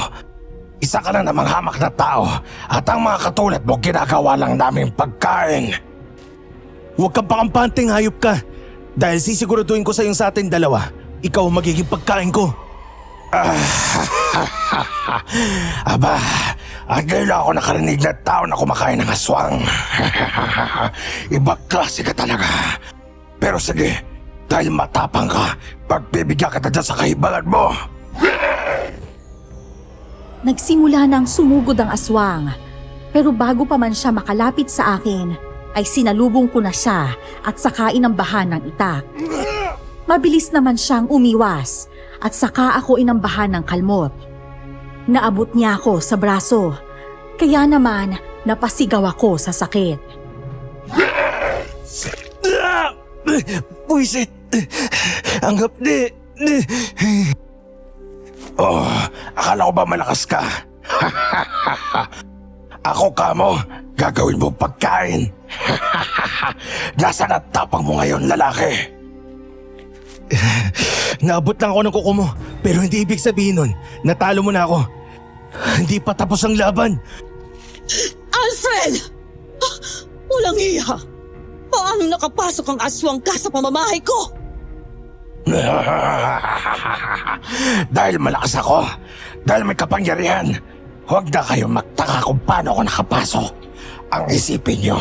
Isa ka lang namang hamak na tao at ang mga katulad mo ginagawa lang naming pagkain. Huwag kang pakampanteng, hayop ka. Dahil sisiguraduhin ko sa yung sa atin dalawa, ikaw ang magiging pagkain ko. Aba, at ngayon ako nakarinig na tao na kumakain ng aswang. Ibang klase ka talaga. Pero sige, dahil matapang ka, pagbibigyan kita dyan sa kahibangan mo. Nagsimula nang sumugod ang aswang, pero bago pa man siya makalapit sa akin, ay sinalubong ko na siya at saka inambahan ng itak. Mabilis naman siyang umiwas at saka ako inambahan ng kalmot. Naabot niya ako sa braso, kaya naman napasigaw ako sa sakit. Puisit! Ang hapdi! Oh, akala ko ba malakas ka? Ako kamo, gagawin mo pagkain. Nasaan at tapang mo ngayon, lalaki? Naabot lang ako ng kuko mo, pero hindi ibig sabihin nun, natalo mo na ako. Hindi pa tapos ang laban. Alfred! Walang iya! Paano nakapasok ang aswang ka sa pamamahay ko? Dahil malakas ako, dahil may kapangyarihan, huwag na kayo magtaka kung paano ako nakapasok. Ang isipin nyo,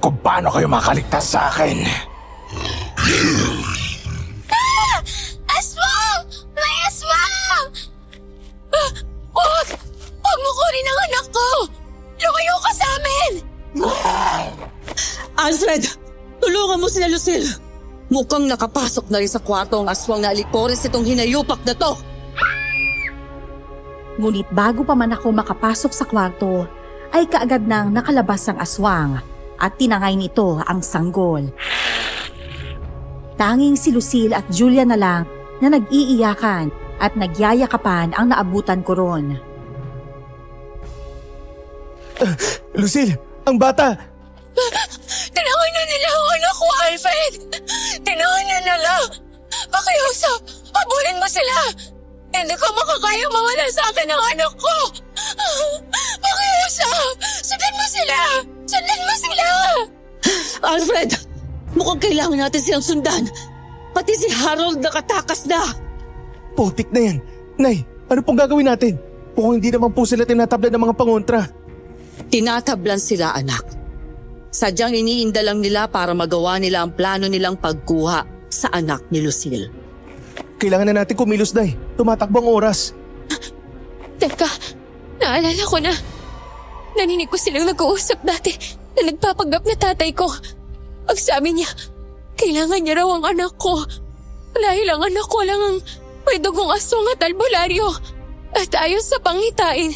kung paano kayo makaligtas sa akin. Aswang! May aswang! Huwag! Huwag mo kunin ang anak ko! Lumayo ka sa amin! Alfred! Tulungan mo sila, Lucille! Mukhang nakapasok na rin sa kwarto ang aswang na alipores itong hinayupak na to! Ngunit bago pa man ako makapasok sa kwarto, ay kaagad nang nakalabas ang aswang at tinangay nito ang sanggol. Tanging si Lucille at Julia na lang na nag-iiyakan at nagyayakapan ang naabutan ko ron. Lucille, ang bata! Tinangay na nila ang anak ko, Alfred! Tinangay na nila! Pakiusap! Habulin mo sila! Hindi ko makakaya mawala sa akin ang anak ko! Pakiusap! Sundan mo sila! Sundan mo sila! Alfred! Mukhang kailangan natin silang sundan! Pati si Harold nakatakas na! Putik na yan. Nay, ano pong gagawin natin? Kung hindi naman po sila tinatabla ng mga pangontra. Tinatablan sila, anak. Sadyang iniinda lang nila para magawa nila ang plano nilang pagkuha sa anak ni Lucille. Kailangan na natin kumilos, Day. Tumatakbo ang oras. Teka, naalala ko na. Naninig ko silang nag-uusap dati na nagpapanggap na tatay ko. Pag sabi niya, kailangan niya raw ang anak ko. Dahil ang anak ko lang ang may dugong aswang at albularyo. At ayon sa pangitain,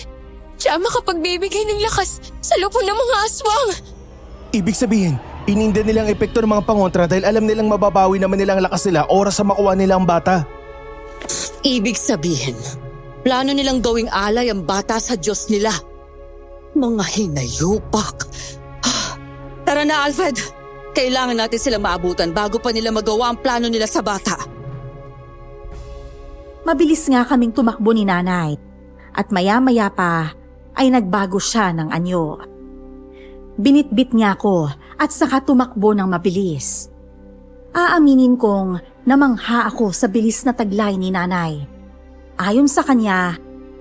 siya makapagbibigay ng lakas sa lupo ng mga aswang. Ibig sabihin, ininda nilang epekto ng mga pangontra dahil alam nilang mababawi naman nilang lakas nila oras sa makuha nila ang bata. Ibig sabihin, plano nilang gawing alay ang bata sa Diyos nila. Mga hinayupak. Tara na, Alfred. Kailangan natin silang maabutan bago pa nila magawa ang plano nila sa bata. Mabilis nga kaming tumakbo ni nanay at maya-maya pa ay nagbago siya ng anyo. Binitbit niya ako at saka tumakbo ng mabilis. Aaminin kong namangha ako sa bilis na taglay ni nanay. Ayon sa kanya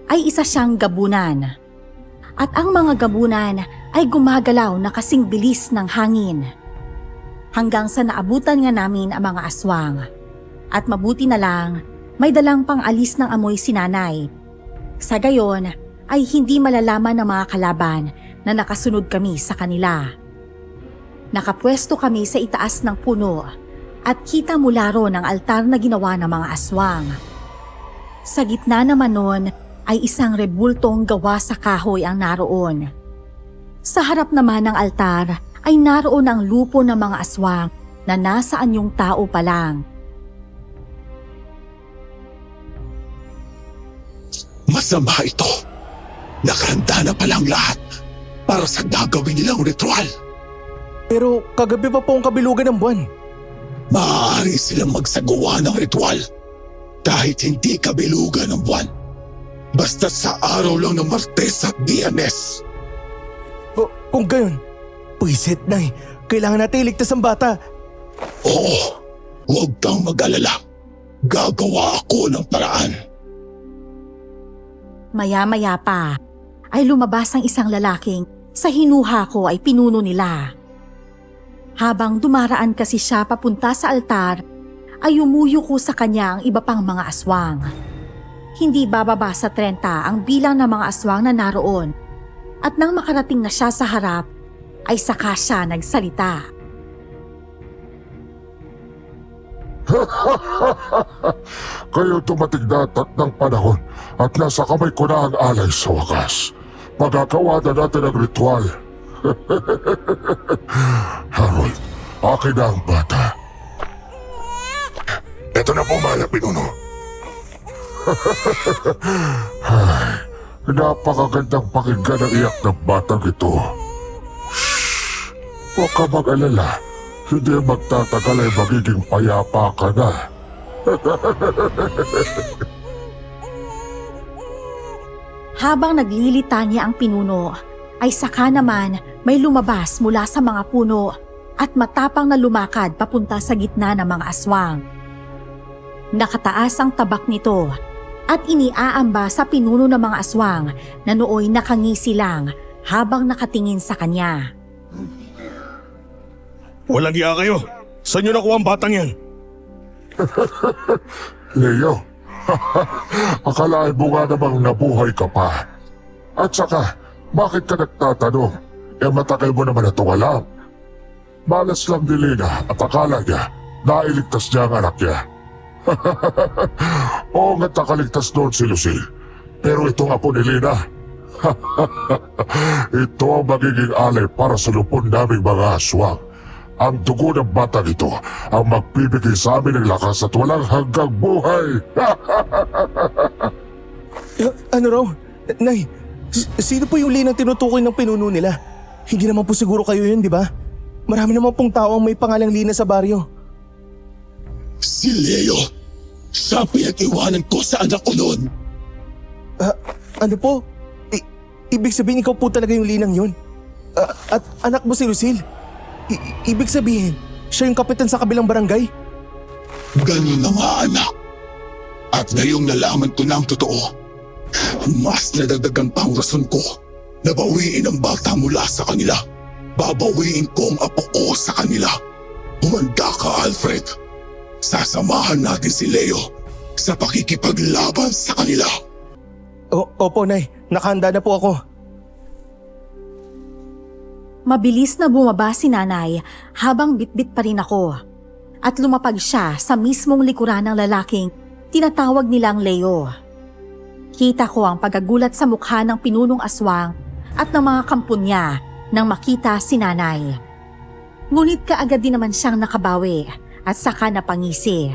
ay isa siyang gabunan. At ang mga gabunan ay gumagalaw na kasing bilis ng hangin. Hanggang sa naabutan nga namin ang mga aswang. At mabuti na lang, may dalang pang-alis ng amoy si nanay. Sa gayon, ay hindi malalaman ng mga kalaban na nakasunod kami sa kanila. Nakapwesto kami sa itaas ng puno at kita mula ron ang altar na ginawa ng mga aswang. Sa gitna naman nun ay isang rebultong gawa sa kahoy ang naroon. Sa harap naman ng altar ay naroon ang lupo ng mga aswang na nasa anyong tao pa lang. Masama ito. Nakahanda na palang lahat para sa gagawin nilang ritual. Pero kagabi pa po ang kabilugan ng buwan. Maaari silang magsagawa ng ritual kahit hindi kabilugan ng buwan. Basta sa araw lang ng Martes at Biyernes. Kung gayon, puwisit, Nay. Kailangan natin iligtas ang bata. Oo, huwag kang mag-alala. Gagawa ako ng paraan. Maya-maya pa ay lumabas ang isang lalaking sa hinuha ko ay pinuno nila. Habang dumaraan kasi siya papunta sa altar, ay umuyuko sa kanya ang iba pang mga aswang. Hindi bababa sa 30 ang bilang ng mga aswang na naroon at nang makarating na siya sa harap, ay saka siya nagsalita. Kayo tumatig na ng panahon at nasa kamay ko na ang alay sa wakas. Magagawa na natin ang ritual. Harold, akin na ang bata. Ito na po, Mala Pinuno. Ay, napakagandang pakinggan ang iyak ng batang ito. Shhh! Huwag ka mag-alala. Hindi magtatagal ay magiging payapa ka na. Habang naglilitanya ang pinuno, ay saka naman may lumabas mula sa mga puno at matapang na lumakad papunta sa gitna ng mga aswang. Nakataas ang tabak nito at iniaamba sa pinuno ng mga aswang na nooy nakangisi lang habang nakatingin sa kanya. Walang iya kayo. Saan nyo nakuha ang batang yan? Leo, akalain mo nga namang nabuhay ka pa. At saka, bakit ka nagtatanong? Matagal mo naman na itong alam. Malas lang ni Lina at akala niya nailigtas niya ang anak niya. Oo nga't nakaligtas doon si Lucille. Pero ito nga po ni Lina. Ito ang magiging alay para sa lupon naming mga aswang. Ang dugo ng batang ito ang magbibigay sa amin ng lakas at walang hanggang buhay. Ano raw? Nay, sino po yung linang tinutukoy ng pinuno nila? Hindi naman po siguro kayo yun, di ba? Marami naman pong tao ang may pangalang Lina sa baryo. Si Leo. Siya pinag-iwanan ko sa anak ko noon. Ano po? Ibig sabihin ikaw po talaga yung linang yun? At anak mo si Lucille? Ibig sabihin, siya yung kapitan sa kabilang barangay? Ganun na nga, anak. At ngayong nalaman ko na ang totoo, mas nadagdagan pa ang rason ko Nabawiin ang bata mula sa kanila. Babawiin ko ang apo ko sa kanila. Humanda ka, Alfred. Sasamahan natin si Leo sa pakikipaglaban sa kanila. Opo, Nay. Nakahanda na po ako. Mabilis na bumaba si nanay habang bitbit pa rin ako. At lumapag siya sa mismong likuran ng lalaking tinatawag nilang Leo. Kita ko ang pagkagulat sa mukha ng pinunong aswang at ng mga kampon niya nang makita si nanay. Ngunit kaagad din naman siyang nakabawi at saka napangisi.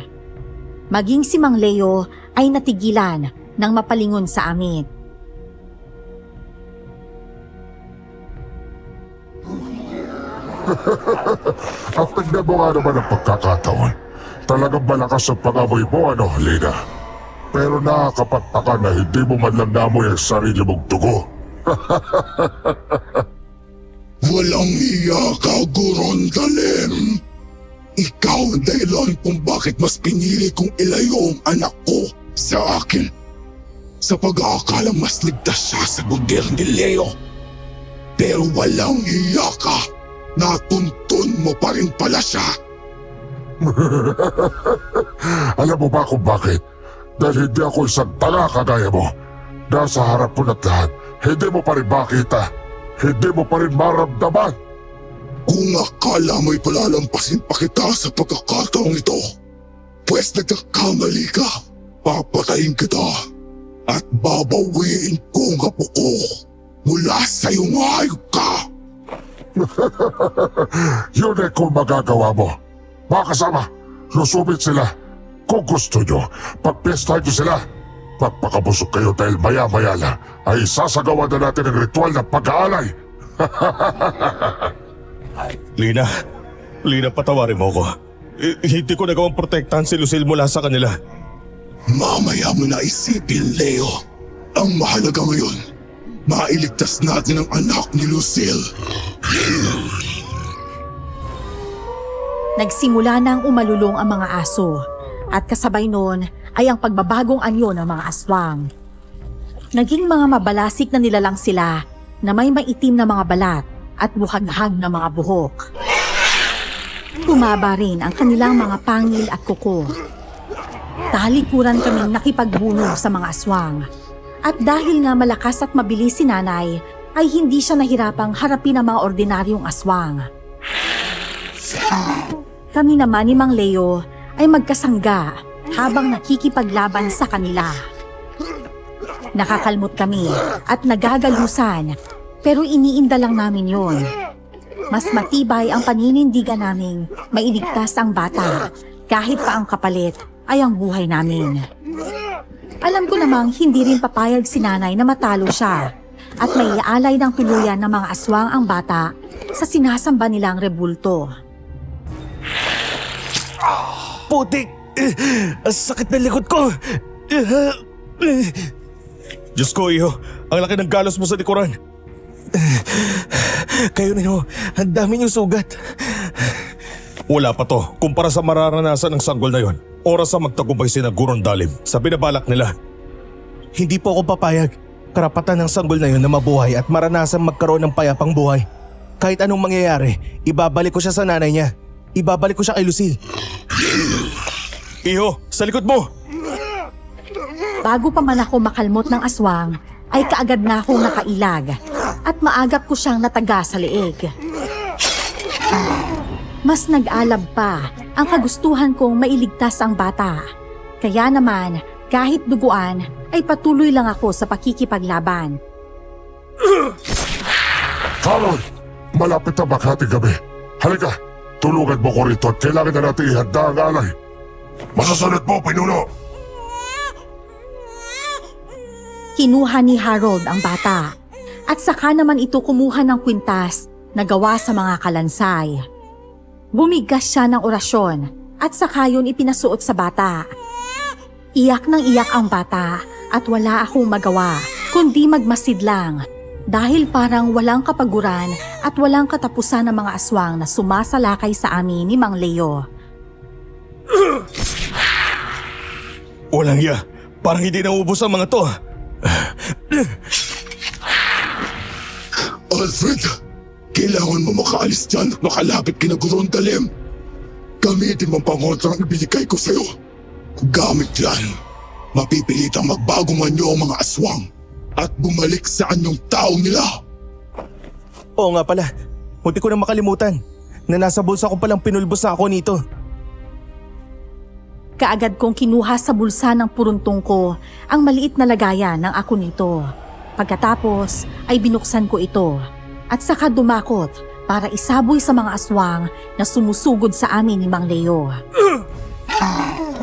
Maging si Mang Leo ay natigilan nang mapalingon sa amin. Ang tignan mo nga naman ang pagkakataon. Talagang malakas ang pag-amoy mo, ano, Lina? Pero nakakapagtaka na hindi mo man lang namoy ang sarili mong dugo. Walang hiya ka, Gorondalim. Ikaw ang dahilan kung bakit mas pinili kong ilayo ang anak ko sa akin. Sa pag-aakalang mas ligtas siya sa gobyerno ni Leo. Pero walang hiya ka. Natuntun mo pa rin pala siya. Alam mo ba kung bakit? Dahil hindi ako isang tanga kagaya mo. Nasa harap mo na't lahat, hindi mo pa rin makita. Hindi mo pa rin maramdaman. Kung akala mo'y palalampasin pa kita sa pagkakataong ito, pwes nagkakamali ka. Papatayin kita at babawiin ko ang apo ko mula sa iyong hayop ka. Yun ay kung magagawa mo. Mga kasama, lusubit sila. Kung gusto nyo, pagpestahan nyo sila. Pagpakabusog kayo dahil maya-maya lang ay sasagawa na natin ang ritual ng pag-aalay. Lina, patawarin mo ko. Hindi ko nagawang protektahan si Lucille mula sa kanila. Mamaya mo na isipin, Leo. Ang mahalaga ngayon, mailigtas natin ang anak ni Lucille. Nagsimula nang umalulong ang mga aso at kasabay noon ay ang pagbabagong anyo ng mga aswang. Naging mga mabalasik na nilalang sila na may maitim na mga balat at buhaghag na mga buhok. Tumaba rin ang kanilang mga pangil at kuko. Talikuran kaming nakipagbuno sa mga aswang. At dahil nga malakas at mabilis si nanay, ay hindi siya nahirapang harapin ang mga ordinaryong aswang. Kami naman ni Mang Leo ay magkasangga habang nakikipaglaban sa kanila. Nakakalmot kami at nagagalusan, pero iniinda lang namin yon. Mas matibay ang paninindigan naming mailigtas ang bata kahit pa ang kapalit ay ang buhay namin. Alam ko namang hindi rin papayag si nanay na matalo siya at may iaalay ng tuluyan ng mga aswang ang bata sa sinasamba nilang rebulto. Putik! Ang sakit ng likod ko! Diyos ko, iyo. Ang laki ng galos mo sa likuran. Kayo ninyo, ang dami niyong sugat. Wala pa to kumpara sa mararanasan ng sanggol na yon. Oras ang magtagumpay sina Gorondalim sa binabalak nila. Hindi po ako papayag. Karapatan ng sanggol na yon na mabuhay at maranasan magkaroon ng payapang buhay. Kahit anong mangyayari, ibabalik ko siya sa nanay niya. Ibabalik ko siya kay Lucille. Iho, sa likod mo! Bago pa man ako makalmot ng aswang, ay kaagad na akong nakailag at maagap ko siyang nataga sa leeg. Mas nag-alab pa ang kagustuhan kong mailigtas ang bata. Kaya naman, kahit duguan, ay patuloy lang ako sa pakikipaglaban. Carol, malapit na maghating gabi. Halika, tulungan mo ko rito at kailangan na natin ihanda ang alay. Masasunod mo, Pinuno! Kinuha ni Harold ang bata at saka naman ito kumuha ng kwintas na gawa sa mga kalansay. Bumigas siya ng orasyon at saka yun ipinasuot sa bata. Iyak nang iyak ang bata at wala akong magawa kundi magmasid lang dahil parang walang kapaguran at walang katapusan ng mga aswang na sumasalakay sa amin ni Mang Leo. Walang hiya. Parang hindi naubos ang mga to. Alfred, kailangan mo makaalis dyan at makalapit kina Gorondalim. Gamitin mo ang pangontrang ibinigay ko sa'yo. Gamit yan, mapipilitang magbago man niyo ang mga aswang at bumalik sa anyong taong nila. Oo nga pala, munti ko na makalimutan na nasa bulsa ko palang pinulbos na ako nito. Kaagad kong kinuha sa bulsa ng puruntong ko ang maliit na lagayan ng ako nito. Pagkatapos ay binuksan ko ito at saka dumakot para isaboy sa mga aswang na sumusugod sa amin ni Mang Leo.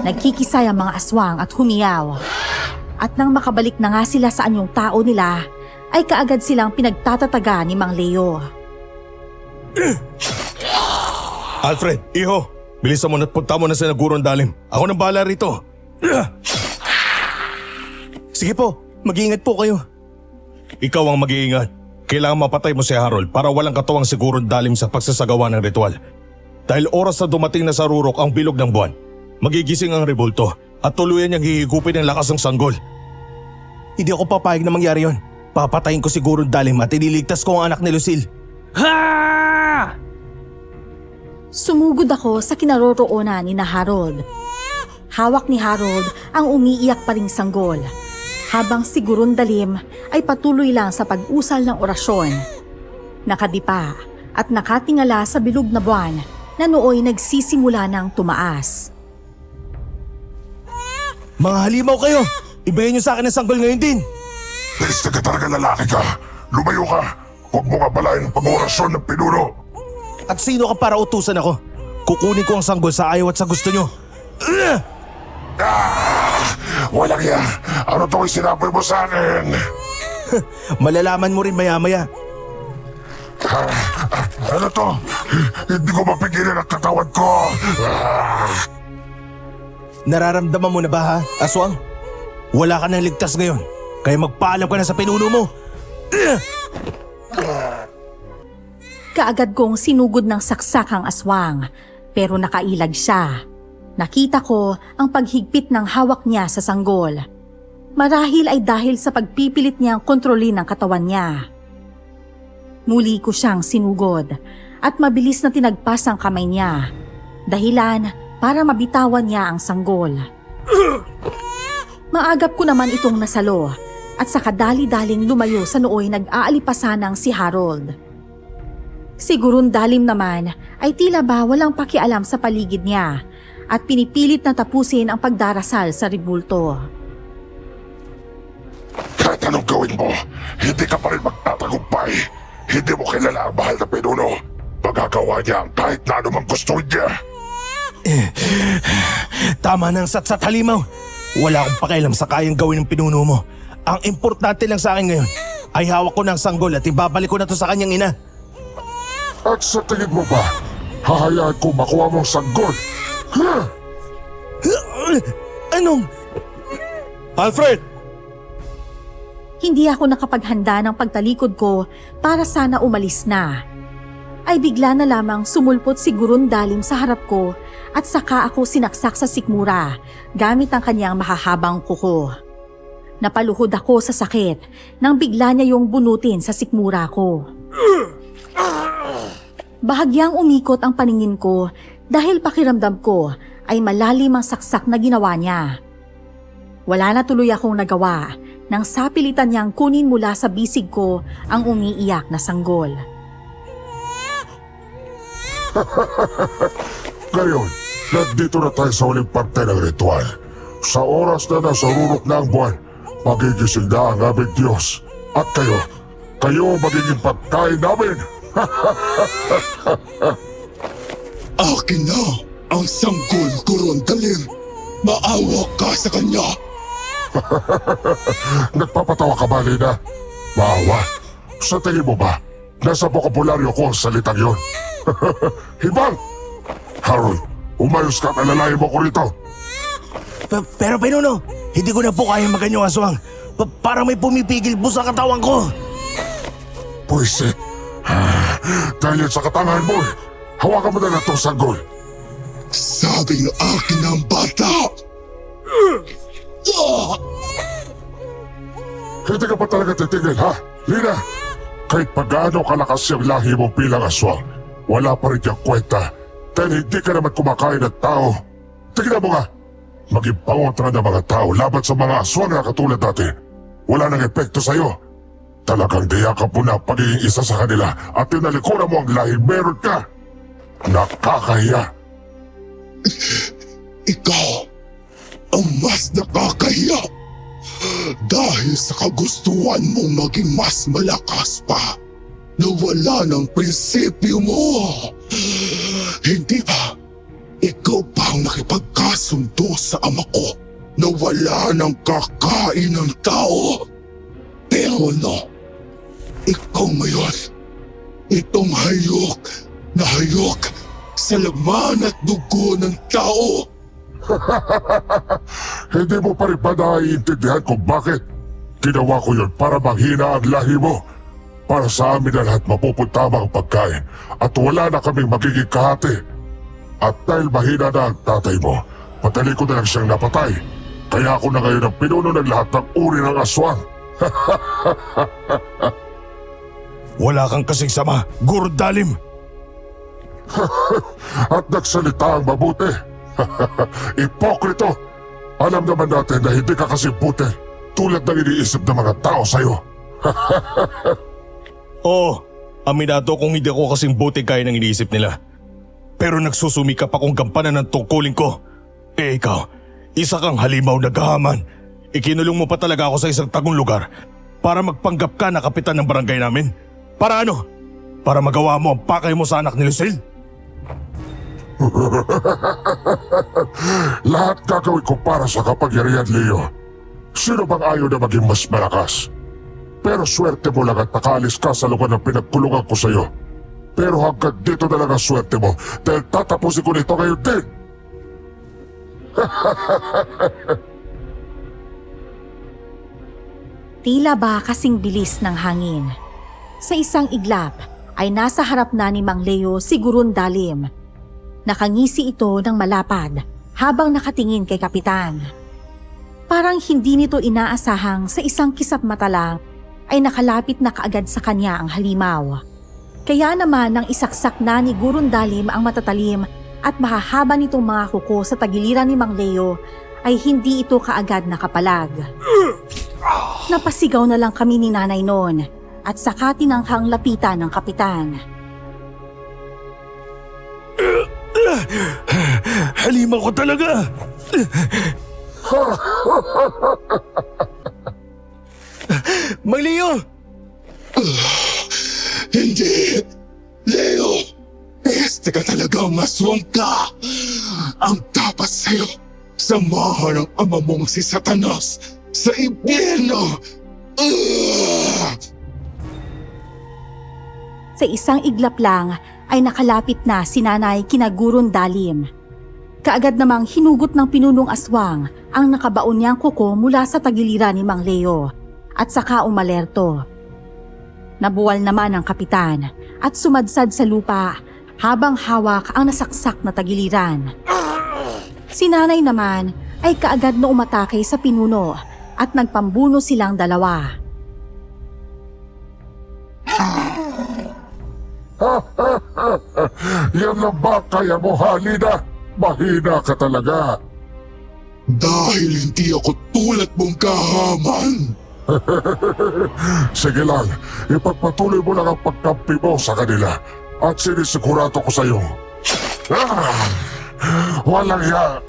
Nagkikisay ang mga aswang at humiyaw. At nang makabalik na nga sila sa anyong tao nila, ay kaagad silang pinagtatataga ni Mang Leo. Alfred, iho, bilisan mo na't punta mo na sa Gorondalim. Ako nang bahala rito. Sige po, mag-iingat po kayo. Ikaw ang mag-iingat. Kailangan mapatay mo si Harold para walang katuwang si Gorondalim sa pagsasagawa ng ritual. Dahil oras na dumating na sa rurok ang bilog ng buwan, magigising ang rebulto at tuluyan niyang hihigupin ang lakas ng sanggol. Hindi ako papayag na mangyari yon. Papatayin ko si Gorondalim at ililigtas ko ang anak ni Lucille. Sumugod ako sa kinaroroonan ni na Harold. Hawak ni Harold ang umiiyak pa ring sanggol, habang si Gorondalim ay patuloy lang sa pag-usal ng orasyon. Nakadipa at nakatingala sa bilog na buwan na nooy nagsisimula ng tumaas. Mga halimaw kayo! Ibayin niyo sa akin ang sanggol ngayon din! Peste ka talaga, lalaki ka. Lumayo ka. Huwag mo nga balayin ang pag-orasyon ng pinuno. At sino ka para utusan ako? Kukunin ko ang sanggol sa ayaw at sa gusto niyo. Walang yan. Ano to yung sinabi mo sa akin? Malalaman mo rin maya-maya. Ano to? Hindi ko mapigilan ang katawan ko. Nararamdaman mo na ba ha, aswang? Wala ka nang ligtas ngayon, kaya magpaalam ka na sa pinuno mo. Kaagad kong sinugod ng saksak ang aswang, pero nakailag siya. Nakita ko ang paghigpit ng hawak niya sa sanggol. Marahil ay dahil sa pagpipilit niyang kontrolin ang katawan niya. Muli ko siyang sinugod at mabilis na tinagpas ang kamay niya. Dahilan para mabitawan niya ang sanggol. Maagap ko naman itong nasalo at sa kadali-daling lumayo sa nooy nag-aalipasanang si Harold. Si Gorondalim naman ay tila ba walang pakialam sa paligid niya at pinipilit na tapusin ang pagdarasal sa rebulto. Kahit anong gawin mo, hindi ka pa rin magtatagumpay. Hindi mo kilala ang mahal na pinuno. Magagawa niya ang kahit na anumang gusto niya. Tama ng satsat halimaw. Wala akong pakialam sa kayang gawin ng pinuno mo. Ang importante lang sa akin ngayon ay hawak ko ng sanggol at ibabalik ko na to sa kanyang ina. At sa tingin mo ba, hahayaan ko makuha mong sanggol? Anong? Alfred! Hindi ako nakapaghanda ng pagtalikod ko para sana umalis na. Ay bigla na lamang sumulpot si Gorondalim sa harap ko at saka ako sinaksak sa sikmura gamit ang kanyang mahahabang kuko. Napaluhod ako sa sakit nang bigla niya yung bunutin sa sikmura ko. Bahagyang umikot ang paningin ko dahil pakiramdam ko ay malalim ang saksak na ginawa niya. Wala na tuloy akong nagawa nang sapilitan niyang kunin mula sa bisig ko ang umiiyak na sanggol. Ngayon, nandito na tayo sa uling parte ng ritual. Sa oras na nasa rurok na ang buwan, magigising na ang aming Diyos. At kayo magiging pagkain namin. Akin na ang sanggol, Gorondalim. Maawa ka sa kanya. Nagpapatawa ka ba, Lina? Maawa? Sa tingin mo ba, nasa bokabularyo ko ang salitang yun? Hibang! Harold, umayos ka at alalayan mo ko rito. Pero pinuno, hindi ko na po kayang maganyong aswang. Parang may pumipigil po sa katawan ko. Puisit. Dahil yan sa katangahan mo, hawakan mo na lang itong sanggol. Sabi ng akin ng bata. Hindi ka pa talaga titigil, ha? Lina, Kahit pagano kalakas yung lahi mo bilang aswang, wala pa rin yung kwenta dahil hindi ka naman kumakain ng tao. Tignan mo nga, maging pangontra ng mga tao laban sa mga aswang na katulad natin. Wala nang epekto sa'yo. Talagang diyakap mo na pagiging isa sa kanila at tinalikuran mo ang lahi meron ka. Nakakahiya. Ikaw ang mas nakakahiya dahil sa kagustuhan mong maging mas malakas pa na wala ng prinsipyo mo. Hindi ba? Ikaw pa ang nakipagkasundo sa ama ko na wala ng kakain ng tao. Pero no, ikaw ngayon, itong hayok na hayok sa laman at dugo ng tao. Hindi mo pa rin ba naiintindihan kung bakit? Ginawa ko yun para manghina ang lahi mo. Para sa amin na lahat mapupunta ang pagkain at wala na kaming magiging kahati. At dahil mahina na ang tatay mo, madali ko na lang siyang napatay. Kaya ako na ngayon ang pinuno ng lahat ng uri ng aswang. Wala kang kasing sama, Gurdalim. At nagsalita ang mabuti. Ipokrito! Alam naman natin na hindi ka kasi buti tulad ng iniisip ng mga tao sa'yo. Oo, aminado kung hindi ako kasing buti kaya ng iniisip nila. Pero nagsusumikap akong gampanan ng tungkulin ko. Eh ikaw, isa kang halimaw na gahaman. Ikinulong mo pa talaga ako sa isang tagong lugar para magpanggap ka na kapitan ng barangay namin. Para ano? Para magawa mo ang pakay mo sa anak ni Lucille? Lahat gagawin ko para sa kapangyarihan, Leo. Sino bang ayaw na maging mas malakas? Pero swerte mo lang at nakaalis ka sa lugar na pinagkulungan ko sa'yo. Pero hanggang dito na lang ang swerte mo dahil tatapusin ko nito ngayon din. Tila ba kasing bilis ng hangin. Sa isang iglap ay nasa harap na ni Mang Leo si Gurundalim. Nakangisi ito ng malapad habang nakatingin kay Kapitan. Parang hindi nito inaasahang sa isang kisap mata lang ay nakalapit na kaagad sa kanya ang halimaw. Kaya naman nang isaksak na ni Gurundalim ang matatalim at mahahaba nitong mga kuko sa tagiliran ni Mang Leo ay hindi ito kaagad nakapalag. Napasigaw na lang kami ni Nanay noon at saka tinanghang lapitan ng Kapitan. Halimaw ko talaga! Mang Leo! Hindi! Leo! Este ka talagang maswang ka! Ang dapat sa'yo, samahan ang ama mong si Satanas sa impyerno! Sa isang iglap lang ay nakalapit na si Nanay kina Gurundalim. Kaagad namang hinugot ng pinunong aswang ang nakabaon niyang kuko mula sa tagiliran ni Mang Leo at saka umalerto. Nabuwal naman ang Kapitan at sumadsad sa lupa habang hawak ang nasaksak na tagiliran. Si Nanay naman ay kaagad na umatake sa pinuno at nagpambuno silang dalawa. Yan lang ba kaya mo, Halina? Mahina ka talaga. Dahil hindi ako tulad mong kahaman! Sige lang, ipagpatuloy mo lang ang pagkampi mo sa kanila at sinisigurado ko sa'yo. Walang ya.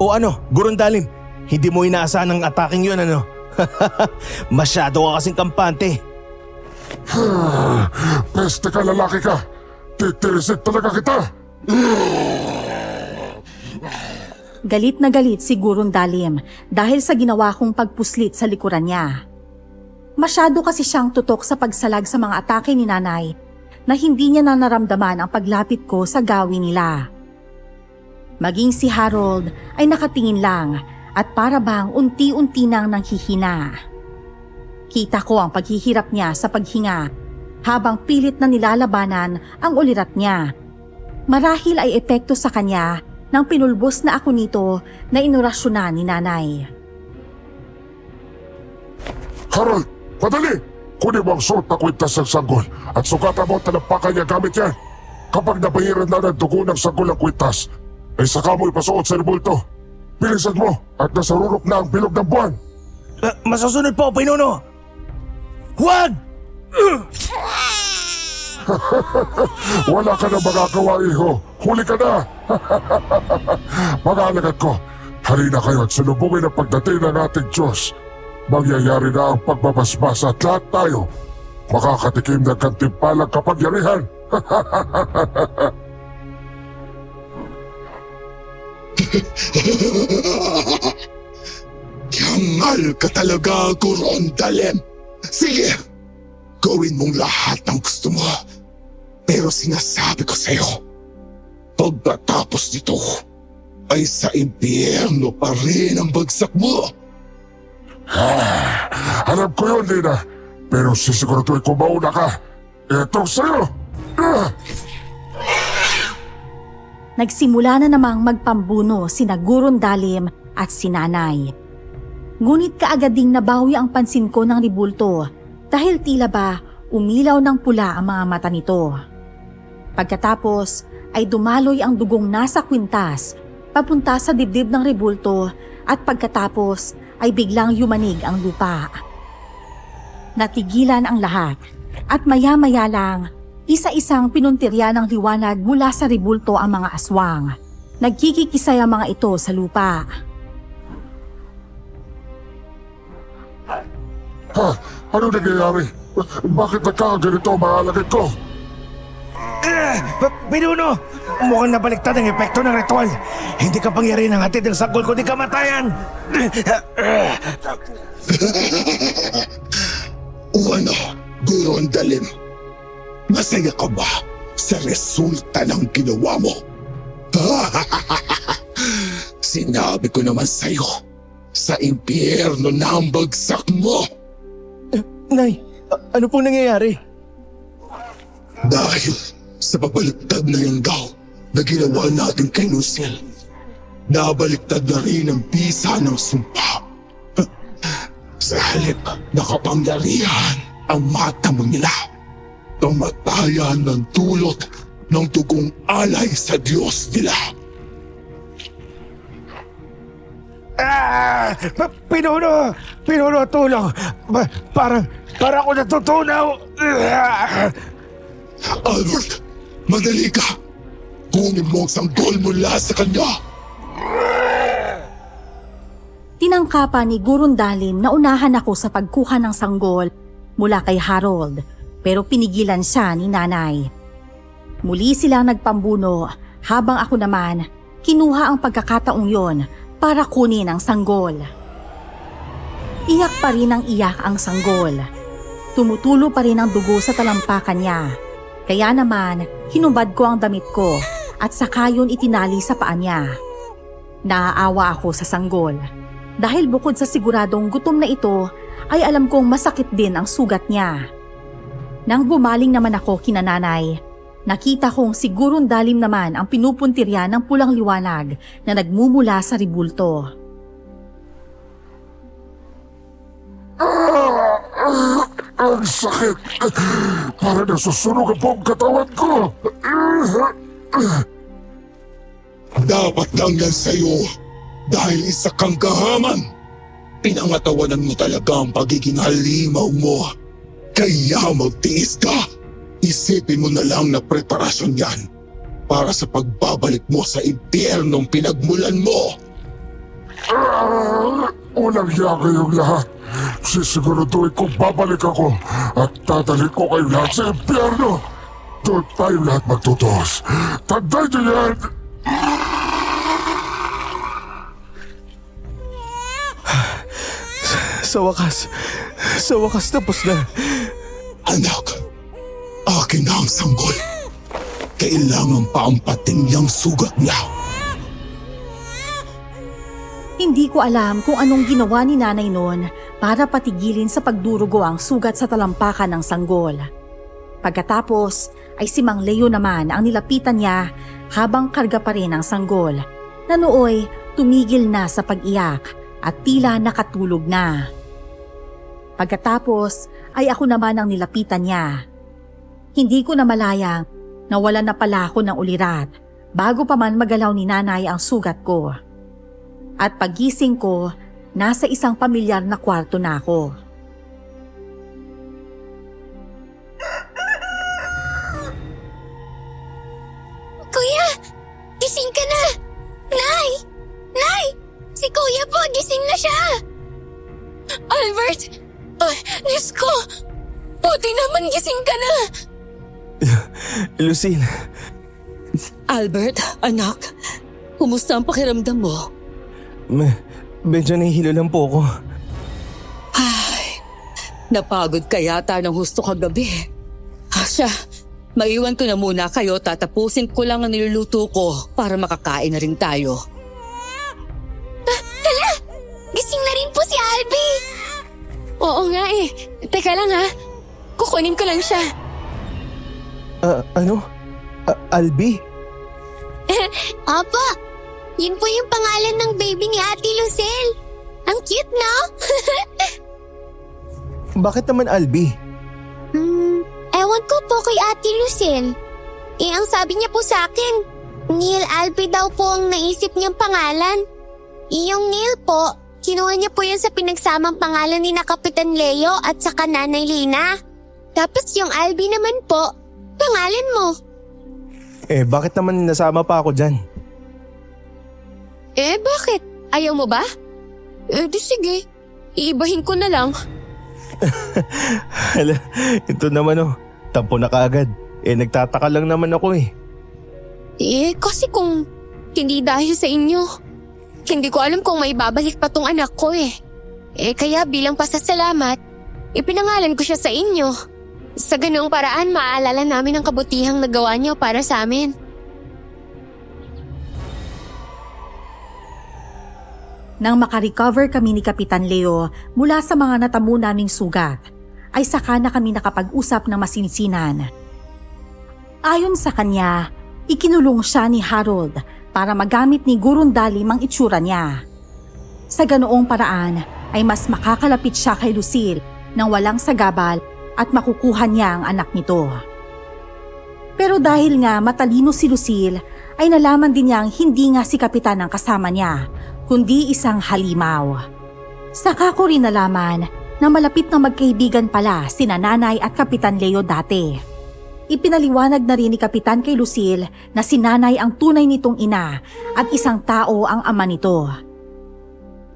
O ano, Gurundalim, hindi mo inaasahan ang ataking yun ano? Masyado ka kasing kampante. Peste ka, lalaki ka. Titirisin talaga kita. Galit na galit si Gurundalim dahil sa ginawa kong pagpuslit sa likuran niya. Masyado kasi siyang tutok sa pagsalag sa mga atake ni Nanay na hindi niya na naramdaman ang paglapit ko sa gawin nila. Maging si Harold ay nakatingin lang at para bang unti-unti nang nanghihina. Kita ko ang paghihirap niya sa paghinga habang pilit na nilalabanan ang ulirat niya. Marahil ay epekto sa kanya nang pinulbos na ako nito na inorasyonan ni Nanay. Harold, Padali! Kunin mo ang suot na kwintas ng sanggol at sugatan mo ang talampakan niya gamit yan. Kapag nabahiran na ng dugo ng sanggol ang kwintas, ay saka mo ipasuot sa rebulto. Bilisan mo at nasarurok na ang bilog ng buwan. Masusunod po, Pinuno! Huwag! Wala ka na magagawa, iho. Huli ka na! Mga alagad ko, halina kayo at salubungin ang pagdating ng ating Diyos. Mangyayari na ang pagbabasbas at lahat tayo makakatikim ng kantimpalang kapangyarihan. Kiangal ka talaga, Gurondalem. Sige, gawin mong lahat ng gusto mo. Pero sinasabi ko sa'yo, pagkatapos nito, ay sa impyerno pa rin ang bagsak mo. Alam ko yun, Lina. Pero sisiguraduhin kung mauna ka. Ito sa'yo! Nagsimula na namang magpambuno sina Gurundalim at si Nanay. Ngunit kaagad ding nabawi ang pansin ko ng ribulto dahil tila ba umilaw ng pula ang mga mata nito. Pagkatapos ay dumaloy ang dugong nasa kwintas papunta sa dibdib ng ribulto at pagkatapos ay biglang yumanig ang lupa. Natigilan ang lahat at maya-maya lang isa-isang pinuntirya ng liwanag mula sa ribulto ang mga aswang. Nagkikikisay ang mga ito sa lupa. Ha? Ano nangyayari? Bakit nagkakaganito ang mga alagad ko? Pinuno! Mukhang nabaliktad ang epekto ng ritual. Hindi ka pangyarihan ng hatid ng sanggol kundi kamatayan. O ano, Gurondalem? Masaya ka ba sa resulta ng ginawa mo? Sinabi ko naman sa'yo, sa impyerno na ang bagsak mo. Nay, ano pong nangyayari? Dahil sa pabaliktad na yanggaw na ginawa natin kay Lucille, nabaliktad na rin ang bisa ng sumpa. Sa halip, nakapangyarihan ang mata mo nila. Kamatayan ng dulot ng dugong alay sa Diyos nila. Pinuno! Pinuno, tulong! Parang ako natutunaw! Albert, madali ka! Kunin mo ang sanggol mula sa kanya! Tinangkapan ni Gurundalim na unahan ako sa pagkuha ng sanggol mula kay Harold, pero pinigilan siya ni Nanay. Muli silang nagpambuno habang ako naman kinuha ang pagkakataong yon para kunin ang sanggol. Iyak pa rin ang iyak ang sanggol. Tumutulo pa rin ang dugo sa talampakan niya. Kaya naman, hinubad ko ang damit ko at saka yun itinali sa paa niya. Naaawa ako sa sanggol. Dahil bukod sa siguradong gutom na ito, ay alam kong masakit din ang sugat niya. Nang bumaling naman ako kina Nanay, nakita kong si Gurundalim naman ang pinupuntirya ng pulang liwanag na nagmumula sa ribulto. Ang sakit! Para nasusunog ang buong katawan ko! Dapat lang yan sa'yo dahil isa kang kahaman. Pinangatawanan mo talaga ang pagiging halimaw mo. Kaya magtiis ka. Isipin mo na lang na preparasyon yan para sa pagbabalik mo sa impyernong pinagmulan mo. Walang hiya kayong lahat. Sisiguraduhin kong babalik ako at dadalhin ko kayo lahat sa impyerno. Doon tayo lahat magtutos. Tandaan niyo yan! Sa wakas tapos na. Anak, akin na ang sanggol. Kailangan pa ang patingyang sugat niya. Hindi ko alam kung anong ginawa ni Nanay noon para patigilin sa pagdurugo ang sugat sa talampakan ng sanggol. Pagkatapos ay si Mang Leo naman ang nilapitan niya habang karga pa rin ang sanggol, na nooy tumigil na sa pag-iyak at tila nakatulog na. Pagkatapos ay ako naman ang nilapitan niya. Hindi ko na malayang nawalan na pala ako ng ulirat bago pa man magalaw ni nanay ang sugat ko. At pagising ko, nasa isang pamilyar na kwarto na ako. Kuya, gising ka na! Nay! Nay! Si Kuya po, gising na siya! Albert! Ay, Diyos ko! Buti naman gising ka na! Lucille, Albert, anak, kumusta ang pakiramdam mo? medyo nahihilo lang po ako. Ay, napagod ka yata ng husto kagabi. Siya, maiwan ko na muna kayo, tatapusin ko lang ang niluluto ko para makakain na rin tayo. Hala! Gising na rin po si Albi! Oo nga eh. Teka lang ha. Kukunin ko lang siya. Ano? Albi? Opo, yun po yung pangalan ng baby ni Ate Lucille. Ang cute, no? Bakit naman Albi? Ewan ko po kay Ate Lucille. Ang sabi niya po sa akin, Neil Albi daw po ang naisip niyang pangalan. Yung Neil po, kinuha niya po yan sa pinagsamang pangalan ni na Kapitan Leo at saka Nanay Lina. Tapos yung Albi naman po, pangalan mo. Bakit naman nasama pa ako dyan? Bakit? Ayaw mo ba? Di sige. Iibahin ko na lang. Hala, ito naman tampo na kaagad. Nagtataka lang naman ako Kasi kung hindi dahil sa inyo, hindi ko alam kung maibabalik pa tong anak ko kaya bilang pasasalamat, ipinangalan ko siya sa inyo. Sa ganoong paraan, maaalala namin ang kabutihang nagawa niyo para sa amin. Nang makarecover kami ni Kapitan Leo mula sa mga natamo naming sugat, ay saka na kami nakapag-usap ng masinsinan. Ayon sa kanya, ikinulong siya ni Harold para magamit ni Gurong Dalim ang itsura niya. Sa ganoong paraan ay mas makakalapit siya kay Lucille nang walang sagabal at makukuha niya ang anak nito. Pero dahil nga matalino si Lucille, ay nalaman din niyang hindi nga si Kapitan ang kasama niya, kundi isang halimaw. Saka ko rin nalaman na malapit na magkaibigan pala sina Nanay at Kapitan Leo dati. Ipinaliwanag na rin ni Kapitan kay Lucille na si Nanay ang tunay nitong ina at isang tao ang ama nito.